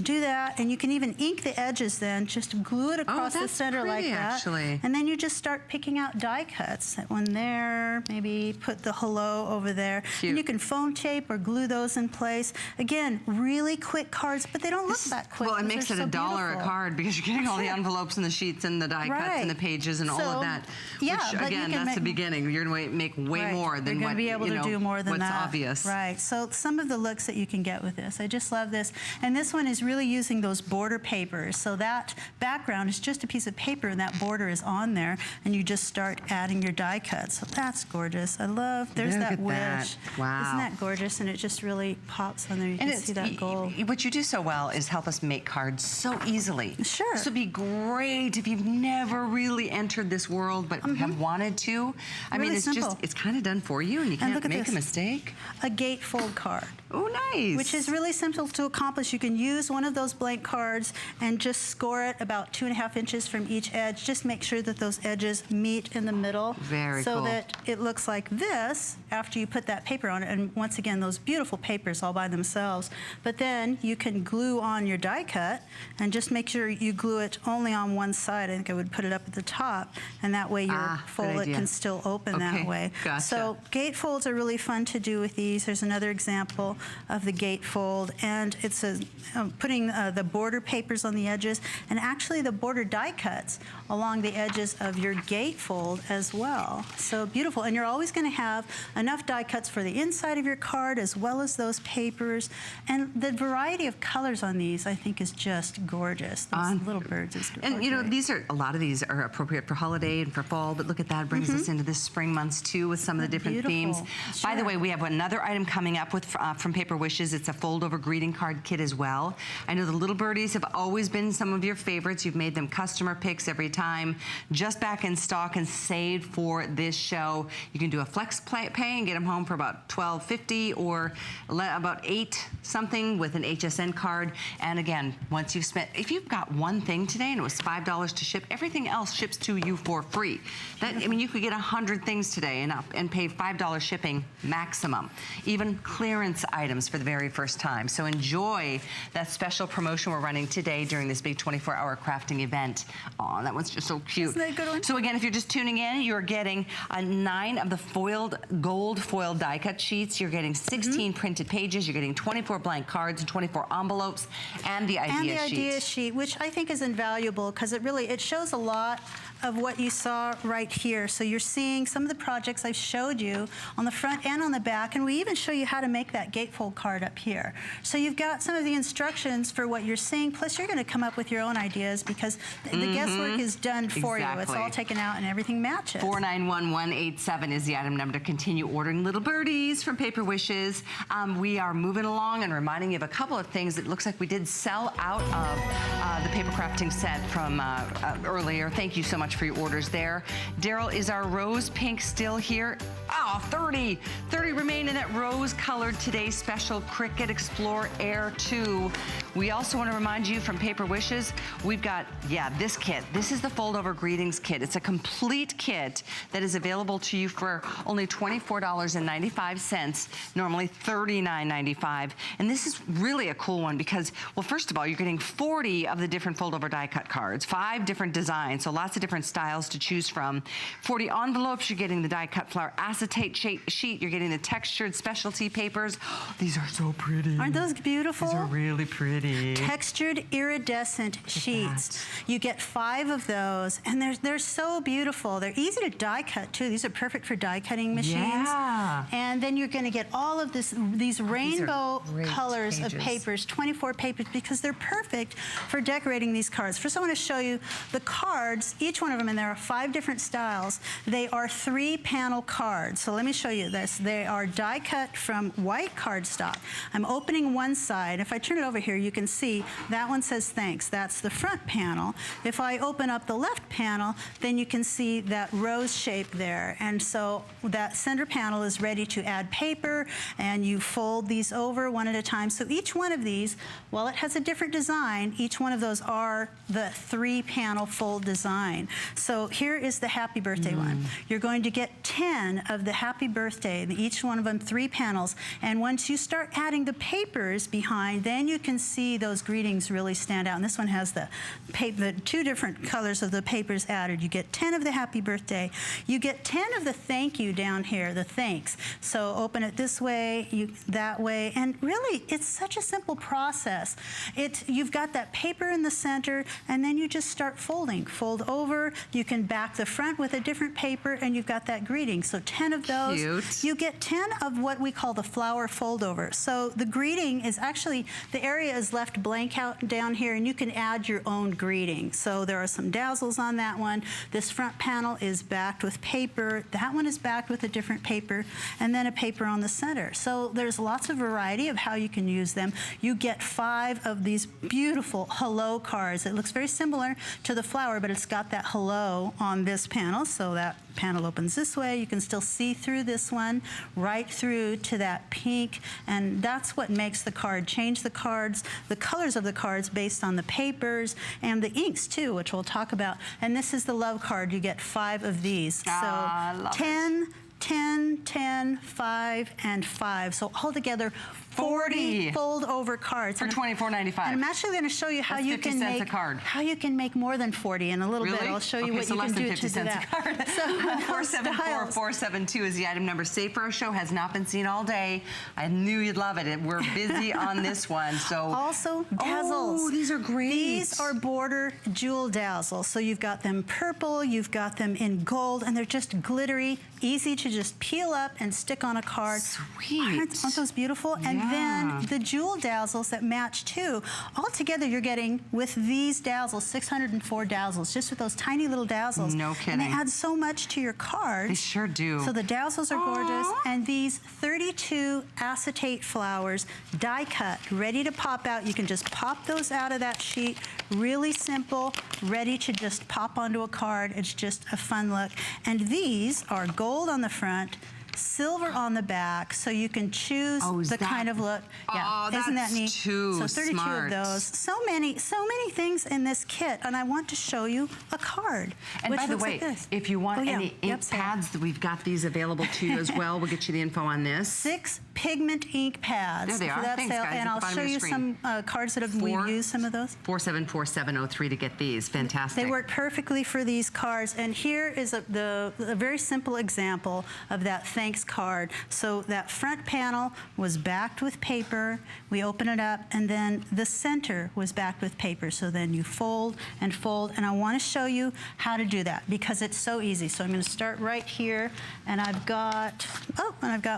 Do that, and you can even ink the edges then, just glue it across the center like that. Actually. And then you just start picking out die cuts. That one there, maybe put the hello over there. Cute. And you can foam tape or glue those in place. Again, really quick cards, but they don't look that quick. Well, it makes it so $1 a beautiful. card because you're getting all the envelopes and the sheets and the die cuts and the pages and all of that. Yeah, which, but again, that's the beginning. You're going to make way more than You're what, going to be able to do more than what's that. obvious. Right. So some of the looks that you can get with this. I just love this. And this one is really using those border papers. So that background is just a piece of paper, and that border is on there, and you just start adding your die cuts. So that's gorgeous. I love, there's Look that at wish. that. Wow. Isn't that gorgeous? And it just really pops on there. You And can see that gold. What you do so well is help us make cards so easily. Sure. This would be great if you've never really entered this world but have wanted to. I mean, Really it's simple. it's kind of done for you, and you can't look at make a this. mistake. A gatefold card. Oh, nice. Which is really simple to accomplish. You can use one of those blank cards and just score it about 2.5 inches from each edge. Just make sure that those edges meet in the middle. Very so cool. that it looks like this after you put that paper on it. And once again, those beautiful papers all by themselves. But then you can glue on your die cut, and just make sure you glue it only on one side. I think I would put it up at the top, and that way your fold idea. can still open that way. Gotcha. So gatefolds are really fun to do with these. There's another example of the gatefold, and it's putting the border papers on the edges, and actually the border die cuts along the edges of your gatefold as well. So beautiful, and you're always going to have enough die cuts for the inside of your card as well as those papers, and the variety of colors on these I think is just gorgeous. Those little birds is And you know, a lot of these are appropriate for holiday and for fall, but look at that, brings us into this spring months too with some of the different themes. By the way, we have another item coming up with from Paper Wishes. It's a fold-over greeting card kit as well. I know the little birdies have always been some of your favorites. You've made them customer picks every time. Just back in stock and saved for this show. You can do a flex pay and get them home for about $12.50 or about $8 something with an HSN card. And again, once you've spent, if you've got one thing today and it was $5 to ship, everything else ships to you for free. That, I mean, you could get 100 things today and pay $5 shipping maximum. Even clearance items for the very first time. So enjoy that special promotion we're running today during this big 24-hour crafting event. Oh, that one's just so cute. Isn't that a good one? So again, if you're just tuning in, you're getting 9 of the gold foiled die cut sheets. You're getting 16 printed pages. You're getting 24 blank cards and 24 envelopes and the idea sheet. idea sheet, which I think is invaluable because it shows a lot of what you saw right here. So you're seeing some of the projects I've showed you on the front and on the back, and we even show you how to make that gatefold card up here. So you've got some of the instructions for what you're seeing, plus you're going to come up with your own ideas because the guesswork is done for you. It's all taken out and everything matches. 491187 is the item number to continue ordering little birdies from Paper Wishes. We are moving along and reminding you of a couple of things. It looks like we did sell out of the paper crafting set from earlier. Thank you so much for your orders there. Daryl, is our rose pink still here? Oh, 30 remain in that rose-colored Today's Special Cricut Explore Air 2. We also want to remind you from Paper Wishes, we've got, this kit. This is the fold-over greetings kit. It's a complete kit that is available to you for only $24.95, normally $39.95. And this is really a cool one because, well, first of all, you're getting 40 of the different fold-over die cut cards, 5 different designs, so lots of different styles to choose from. 40 envelopes, you're getting the die cut flower acetate sheet, you're getting the textured specialty papers. These are so pretty. Aren't those beautiful? These are really pretty. Textured iridescent sheets. You get 5 of those, and they're so beautiful. They're easy to die cut too. These are perfect for die cutting machines. Yeah. And then you're going to get all of these rainbow colors pages. of papers, 24 papers, because they're perfect for decorating these cards. First, I want to show you the cards. Each one of them, and there are 5 different styles. They are 3-panel cards. So let me show you this. They are die cut from white cardstock. I'm opening one side. If I turn it over here, you can see that one says thanks. That's the front panel. If I open up the left panel, then you can see that rose shape there. And so that center panel is ready to add paper, and you fold these over one at a time. So each one of these, while it has a different design, each one of those are the 3-panel fold design. So here is the happy birthday one. You're going to get 10 of the happy birthday, each one of them 3 panels. And once you start adding the papers behind, then you can see those greetings really stand out. And this one has the 2 different colors of the papers added. You get 10 of the happy birthday. You get 10 of the thank you down here, the thanks. So open it this way, that way, and really it's such a simple process. You've got that paper in the center, and then you just start folding. Fold over, you can back the front with a different paper, and you've got that greeting. So 10 of those. Cute. You get 10 of what we call the flower fold over. So the greeting is actually, the area is left blank out down here, and you can add your own greeting. So there are some dazzles on that one. This front panel is backed with paper. That one is backed with a different paper, and then a paper on the center. So there's lots of variety of how you can use them. You get 5 of these beautiful hello cards. It looks very similar to the flower, but it's got that hello on this panel. So that panel opens this way. You can still see through this one right through to that pink, and that's what makes the card change the cards, the colors of the cards based on the papers and the inks too, which we'll talk about. And this is the love card. You get 5 of these. So 10, 10, 10, 5, and 5. So altogether 40 fold over cards for $24.95. And I'm actually going to show you how you can make a card. How you can make more than 40 in a little bit. I'll show you what you can do to do that. So 474-472 is the item number. Save for Our Show has not been seen all day. I knew you'd love it. We're busy on this one. So also dazzles. Oh, these are great. These are border jewel dazzles. So you've got them purple, you've got them in gold, and they're just glittery, easy to just peel up and stick on a card. Sweet. Aren't those beautiful? Yeah. And then the jewel dazzles that match too. Altogether, you're getting, with these dazzles, 604 dazzles, just with those tiny little dazzles. No kidding. And they add so much to your cards. They sure do. So the dazzles are gorgeous. And these 32 acetate flowers, die cut, ready to pop out. You can just pop those out of that sheet. Really simple, ready to just pop onto a card. It's just a fun look. And these are gold on the front, silver on the back, so you can choose the kind of look. Yeah, isn't that neat? Too so 32 smart. of those. So many things in this kit, and I want to show you a card. And which by the looks way, like this. if you want any ink so pads, we've got these available to you as well. We'll get you the info on this. 6 pigment ink pads. There they are. For that Thanks, sale. guys, And at the I'll bottom show of your you screen. some cards that we've used some of those. 474-703 to get these. Fantastic. They work perfectly for these cards. And here is a very simple example of that thanks card. So that front panel was backed with paper. We open it up, and then the center was backed with paper. So then you fold, and I want to show you how to do that because it's so easy. So I'm going to start right here, and I've got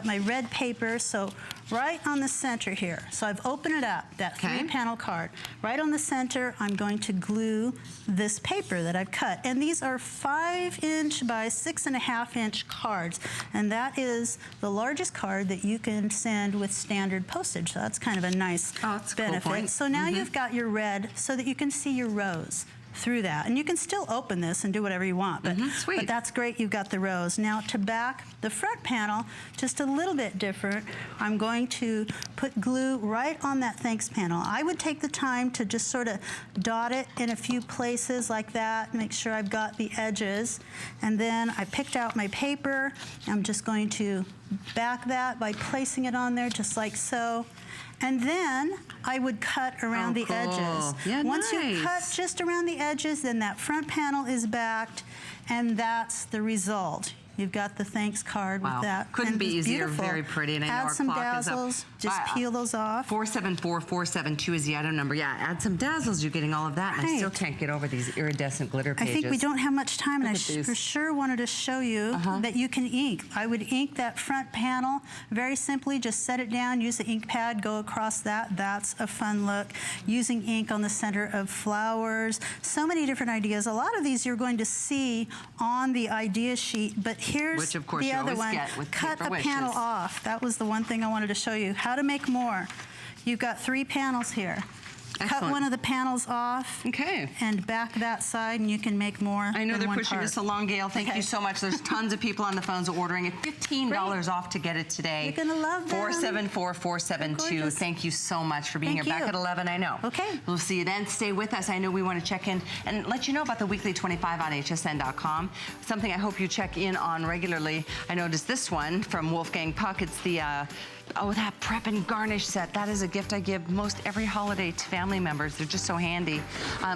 my red paper. So right on the center here. So I've opened it up, that 3-panel card. Right on the center, I'm going to glue this paper that I've cut. And these are 5-inch by 6.5-inch cards. And that is the largest card that you can send with standard postage. So that's kind of a nice benefit. Cool point. So now you've got your red so that you can see your rows through that. And you can still open this and do whatever you want, but that's great. You've got the rows. Now to back the front panel, just a little bit different, I'm going to put glue right on that thanks panel. I would take the time to just sort of dot it in a few places like that, make sure I've got the edges. And then I picked out my paper. I'm just going to back that by placing it on there just like so. And then I would cut around the edges. Yeah, Once you cut just around the edges, then that front panel is backed, and that's the result. You've got the thanks card with that. Couldn't be easier. Beautiful. Very pretty. And I know add our some clock dazzles. is up. Just peel those off. 474-472 is the item number. Yeah, add some dazzles. You're getting all of that. And I still can't get over these iridescent glitter pages. I think we don't have much time, and I for sure wanted to show you that you can ink. I would ink that front panel very simply. Just set it down, use the ink pad, go across that. That's a fun look. Using ink on the center of flowers. So many different ideas. A lot of these you're going to see on the idea sheet, but here's Which, of course, the you other always one. get with Cut paper a panel wishes. off. That was the one thing I wanted to show you. How to make more. You've got 3 panels here. Cut Excellent. one of the panels off. Okay. And back that side, and you can make more. I know than they're one pushing part. us along, Gail. Thank Okay. you so much. There's tons of people on the phones ordering it. $15 off to get it today. You're gonna love them. 474-472. Gorgeous. Thank you so much for being Thank here. Back you. at 11, I know. Okay. We'll see you then. Stay with us. I know we want to check in and let you know about the weekly 25 on hsn.com. Something I hope you check in on regularly. I noticed this one from Wolfgang Puck. It's the oh, that prep and garnish set. That is a gift I give most every holiday to family members. They're just so handy.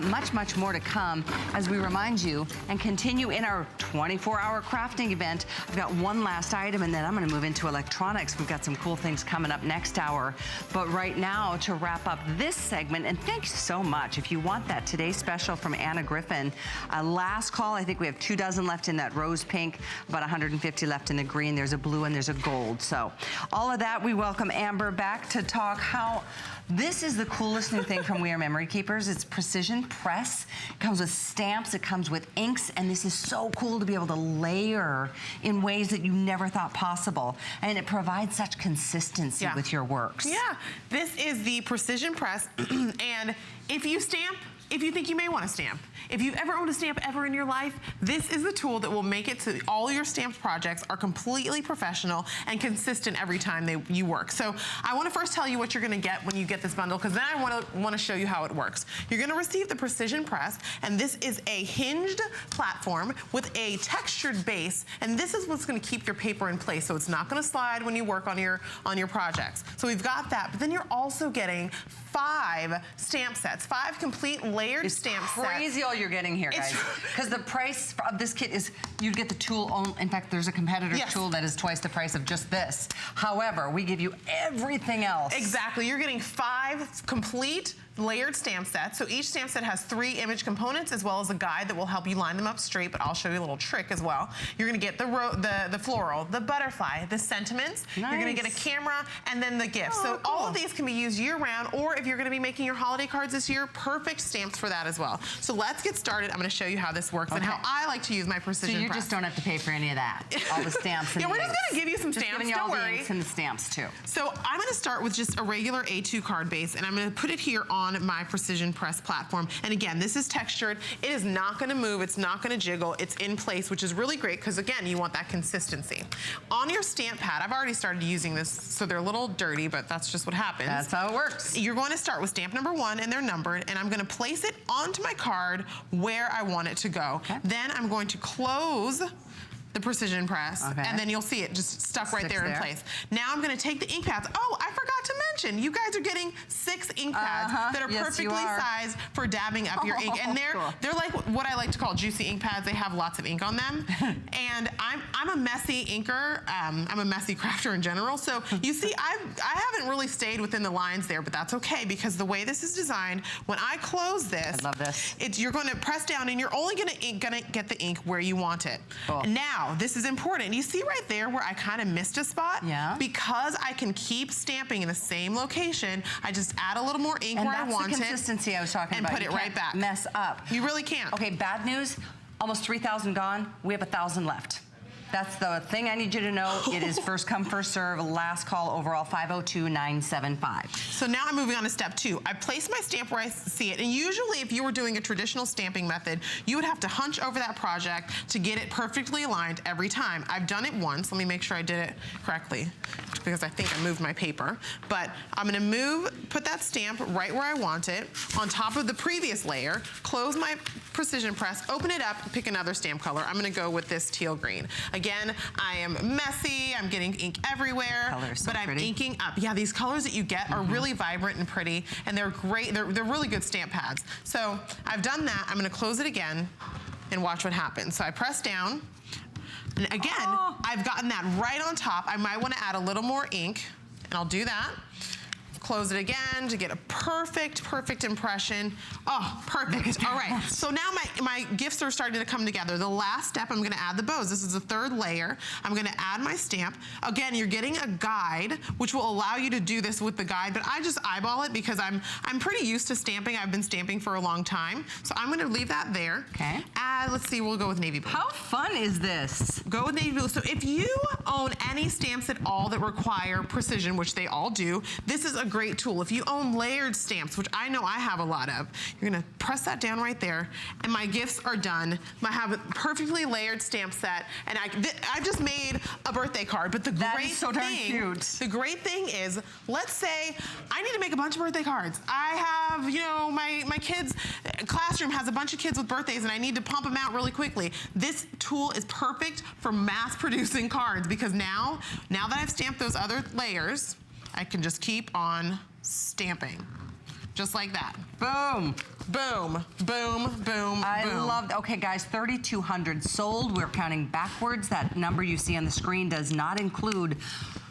Much more to come as we remind you and continue in our 24-hour crafting event. I've got one last item and then I'm going to move into electronics. We've got some cool things coming up next hour. But right now, to wrap up this segment, and thanks so much. If you want that Today Special from Anna Griffin, last call, I think we have 2 dozen left in that rose pink, about 150 left in the green. There's a blue and there's a gold. So all of that, we welcome Amber back to talk how this is the coolest new thing from We Are Memory Keepers. It's precision press. It comes with stamps, it comes with inks, and this is so cool to be able to layer in ways that you never thought possible. And it provides such consistency with your works. Yeah, this is the precision press, and if you stamp, if you think you may want to stamp, if you've ever owned a stamp ever in your life, this is the tool that will make it so all your stamped projects are completely professional and consistent every time you work. So I want to first tell you what you're going to get when you get this bundle, because then I want to show you how it works. You're going to receive the precision press, and this is a hinged platform with a textured base, and this is what's going to keep your paper in place, so it's not going to slide when you work on your projects. So we've got that, but then you're also getting 5 stamp sets, 5 complete layered stamp sets. It's crazy all you're getting here, guys. Because the price of this kit is, you get the tool only. In fact, there's a competitor tool that is twice the price of just this. However, we give you everything else. Exactly. You're getting 5 complete layered stamp sets. So each stamp set has 3 image components as well as a guide that will help you line them up straight, but I'll show you a little trick as well. You're gonna get the floral, the butterfly, the sentiments. Nice. You're gonna get a camera and then the gifts. Oh, so cool. all of these can be used year round, or if you're gonna be making your holiday cards this year, perfect stamps for that as well. So let's get started. I'm gonna show you how this works and how I like to use my precision So you press. just don't have to pay for any of that. All the stamps and Yeah, the we're just inks. gonna give you some Just stamps, giving you don't all worry. the inks and the stamps too. So I'm gonna start with just a regular A2 card base, and I'm gonna put it here on my precision press platform. And again, this is textured. It is not gonna move, it's not gonna jiggle, it's in place, which is really great because again, you want that consistency. On your stamp pad, I've already started using this, so they're a little dirty, but that's just what happens. That's how it works. You're going to start with stamp number 1, and they're numbered, and I'm gonna place it onto my card where I want it to go. Okay. Then I'm going to close the precision press, and then you'll see it just stuck right there in place. Now I'm gonna take the ink pads. Oh, I forgot to mention, you guys are getting 6 ink pads that are perfectly sized for dabbing up your ink. And they're like what I like to call juicy ink pads. They have lots of ink on them. And I'm a messy inker. I'm a messy crafter in general. So you see, I haven't really stayed within the lines there, but that's okay because the way this is designed, when I close this, I love this. you're gonna press down and you're only gonna get the ink where you want it. Cool. Now, this is important. You see right there where I kind of missed a spot? Yeah. Because I can keep stamping in the same location, I just add a little more ink where I want And that's the it. consistency I was talking and about. put it right back. Mess up. You really can't. Okay, bad news. Almost 3,000 gone. We have 1,000 left. That's the thing I need you to know. It is first come, first serve, last call overall, 502-975. So now I'm moving on to step 2. I place my stamp where I see it. And usually if you were doing a traditional stamping method, you would have to hunch over that project to get it perfectly aligned every time. I've done it once. Let me make sure I did it correctly because I think I moved my paper. But I'm gonna put that stamp right where I want it on top of the previous layer, close my precision press, open it up, pick another stamp color. I'm gonna go with this teal green. Again, I am messy, I'm getting ink everywhere, Colors so but I'm pretty. inking up. Yeah, these colors that you get are really vibrant and pretty, and they're great, they're really good stamp pads. So I've done that, I'm gonna close it again and watch what happens. So I press down, and again, I've gotten that right on top. I might wanna add a little more ink, and I'll do that. Close it again to get a perfect impression. Oh, perfect. All right, so now my gifts are starting to come together. The last step, I'm gonna add the bows. This is the third layer. I'm gonna add my stamp. Again, you're getting a guide, which will allow you to do this with the guide, but I just eyeball it because I'm pretty used to stamping. I've been stamping for a long time. So I'm gonna leave that there. Okay. Let's see, we'll go with navy blue. How fun is this? Go with navy blue. So if you own any stamps at all that require precision, which they all do, this is a great tool. If you own layered stamps, which I know I have a lot of, you're gonna press that down right there, and my gifts are done. I have a perfectly layered stamp set, and I just made a birthday card, but the great thing is, let's say I need to make a bunch of birthday cards. I have, you know, my kids' classroom has a bunch of kids with birthdays, and I need to pump them out really quickly. This tool is perfect for mass producing cards, because now that I've stamped those other layers, I can just keep on stamping. Just like that. Boom. Boom, boom, boom, I boom. loved, okay guys, 3,200 sold. We're counting backwards. That number you see on the screen does not include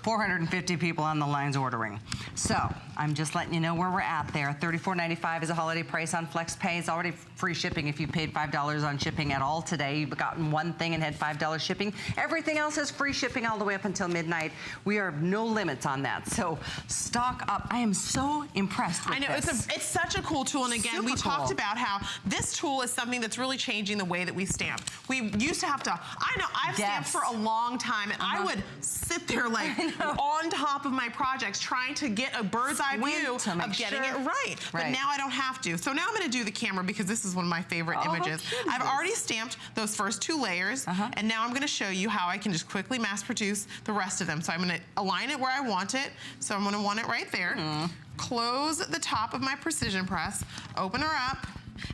450 people on the lines ordering. So I'm just letting you know where we're at there. $34.95 is a holiday price on FlexPay. It's already free shipping if you paid $5 on shipping at all today. You've gotten one thing and had $5 shipping. Everything else is free shipping all the way up until midnight. We are no limits on that. So stock up. I am so impressed with this. I know, it's such a cool tool. And again, we talked about how this tool is something that's really changing the way that we stamp. We used to have to, I've stamped for a long time, and I would sit there like on top of my projects trying to get a bird's eye view of getting it right. But now I don't have to. So now I'm gonna do the camera, because this is one of my favorite images. I've already stamped those first 2 layers, and now I'm gonna show you how I can just quickly mass produce the rest of them. So I'm gonna align it where I want it. So I'm gonna want it right there. Close the top of my precision press, open her up,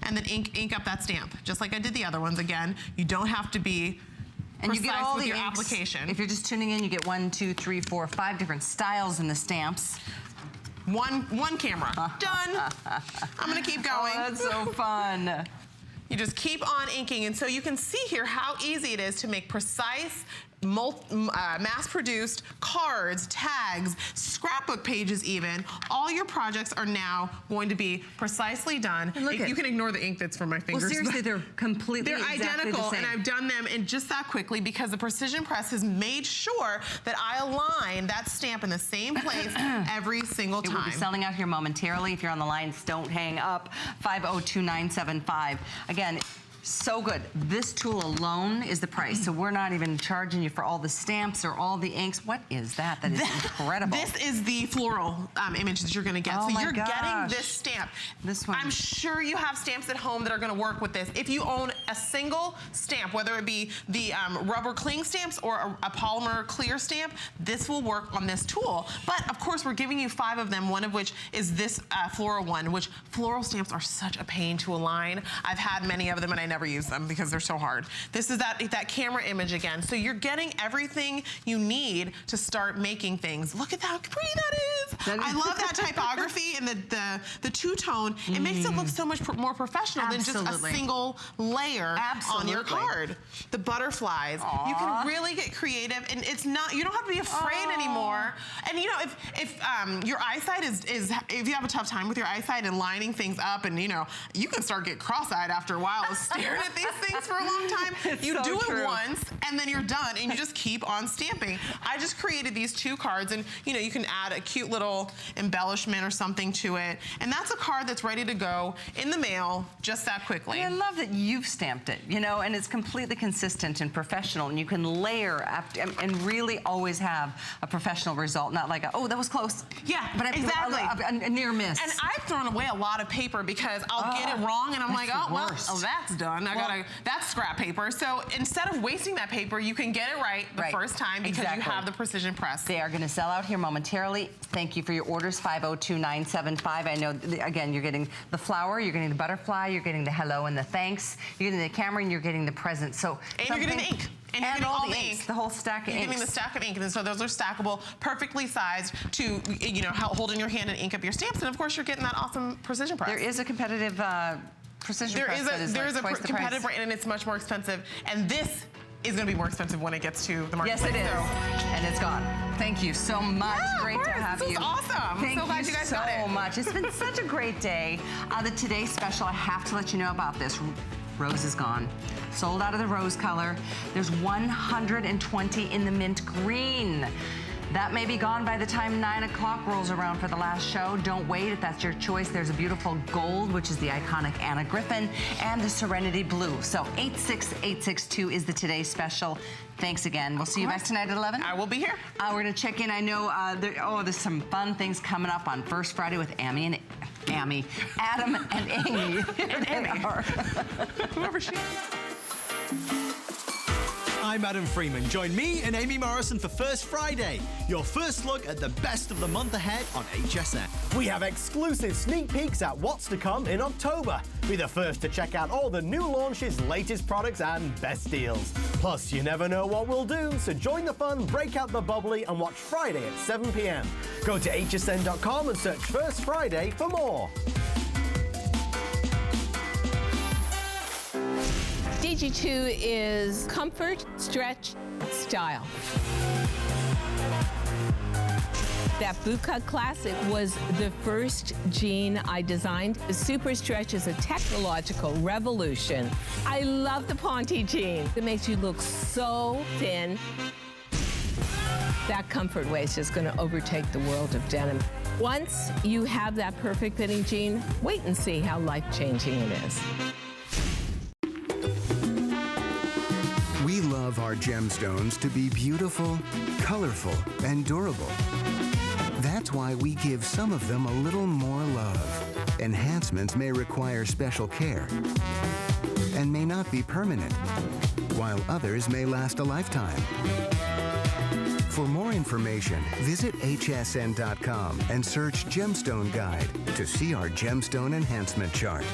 and then ink up that stamp, just like I did the other ones. Again, you don't have to be and you get all the your application. If you're just tuning in, you get 1, 2, 3, 4, 5 different styles in the stamps. One camera. Done. I'm gonna keep going. Oh, that's so fun. You just keep on inking, and so you can see here how easy it is to make precise, mass-produced cards, tags, scrapbook pages even. All your projects are now going to be precisely done. You can ignore the ink that's from my fingers. Well, seriously, they're completely identical, and I've done them in just that quickly because the precision press has made sure that I align that stamp in the same place every single time. It will be selling out here momentarily. If you're on the lines, don't hang up. 502-975. Again, so good. This tool alone is the price. So we're not even charging you for all the stamps or all the inks. What is that? That is incredible. This is the floral image that you're gonna get. Oh, so you're getting this stamp. This one. I'm sure you have stamps at home that are gonna work with this. If you own a single stamp, whether it be the rubber cling stamps or a polymer clear stamp, this will work on this tool. But of course, we're giving you 5 of them, one of which is this floral one, which floral stamps are such a pain to align. I've had many of them and I never use them because they're so hard. This is that camera image again. So you're getting everything you need to start making things. Look at how pretty that is. I love that typography and the two-tone. It makes it look so much more professional than just a single layer on your card. The butterflies. Aww. You can really get creative, and it's not, you don't have to be afraid anymore. And you know, if your eyesight is if you have a tough time with your eyesight and lining things up, and you know, you can start getting cross-eyed after a while staring at these things for a long time. You do it once and then you're done, and you just keep on stamping. I just created these 2 cards, and you know, you can add a cute little embellishment or something to it, and that's a card that's ready to go in the mail just that quickly. I love that you've stamped it, you know, and it's completely consistent and professional, and you can layer after, and really always have a professional result, not like oh, that was close. Yeah, but exactly. A near miss. And I've thrown away a lot of paper because I'll get it wrong, and I'm like, oh well, that's done. That's scrap paper. So instead of wasting that paper, you can get it right the first time because you have the precision press. They are going to sell out here momentarily. Thank you for your orders. 502-975. I know, again, you're getting the flower, you're getting the butterfly, you're getting the hello and the thanks, you're getting the camera, and you're getting the present. So and you're getting the ink. And you're getting all the ink. The whole stack of inks. You're getting the stack of ink, and so those are stackable, perfectly sized to, you know, hold in your hand and ink up your stamps. And of course, you're getting that awesome precision press. There is a competitive precision press. There is a competitive brand, and it's much more expensive. And this is going to be more expensive when it gets to the marketplace. Yes, it is. And it's gone. thank you so much. Yeah, Great to have this you. was awesome. Thank so glad you guys got it. so much. It's been such a great day. The Today Special, I have to let you know about this. Rose is gone. Sold out of the rose color. There's 120 in the mint green. That may be gone by the time 9 o'clock rolls around for the last show. Don't wait if that's your choice. There's a beautiful gold, which is the iconic Anna Griffin, and the Serenity Blue. So 86862 is the Today Special. Thanks again. We'll see you back tonight at 11. I will be here. We're going to check in. I know there's some fun things coming up on First Friday with Adam and Amy. And Amy. Whoever she is. I'm Adam Freeman. Join me and Amy Morrison for First Friday, your first look at the best of the month ahead on HSN. We have exclusive sneak peeks at what's to come in October. Be the first to check out all the new launches, latest products, and best deals. Plus, you never know what we'll do, so join the fun, break out the bubbly, and watch Friday at 7 p.m. Go to hsn.com and search First Friday for more. DG2 is comfort, stretch, style. That bootcut classic was the first jean I designed. The Super Stretch is a technological revolution. I love the Ponte jean. It makes you look so thin. That comfort waist is going to overtake the world of denim. Once you have that perfect fitting jean, wait and see how life-changing it is. We love our gemstones to be beautiful, colorful, and durable. That's why we give some of them a little more love. Enhancements may require special care and may not be permanent, while others may last a lifetime. For more information, visit hsn.com and search Gemstone Guide to see our gemstone enhancement chart.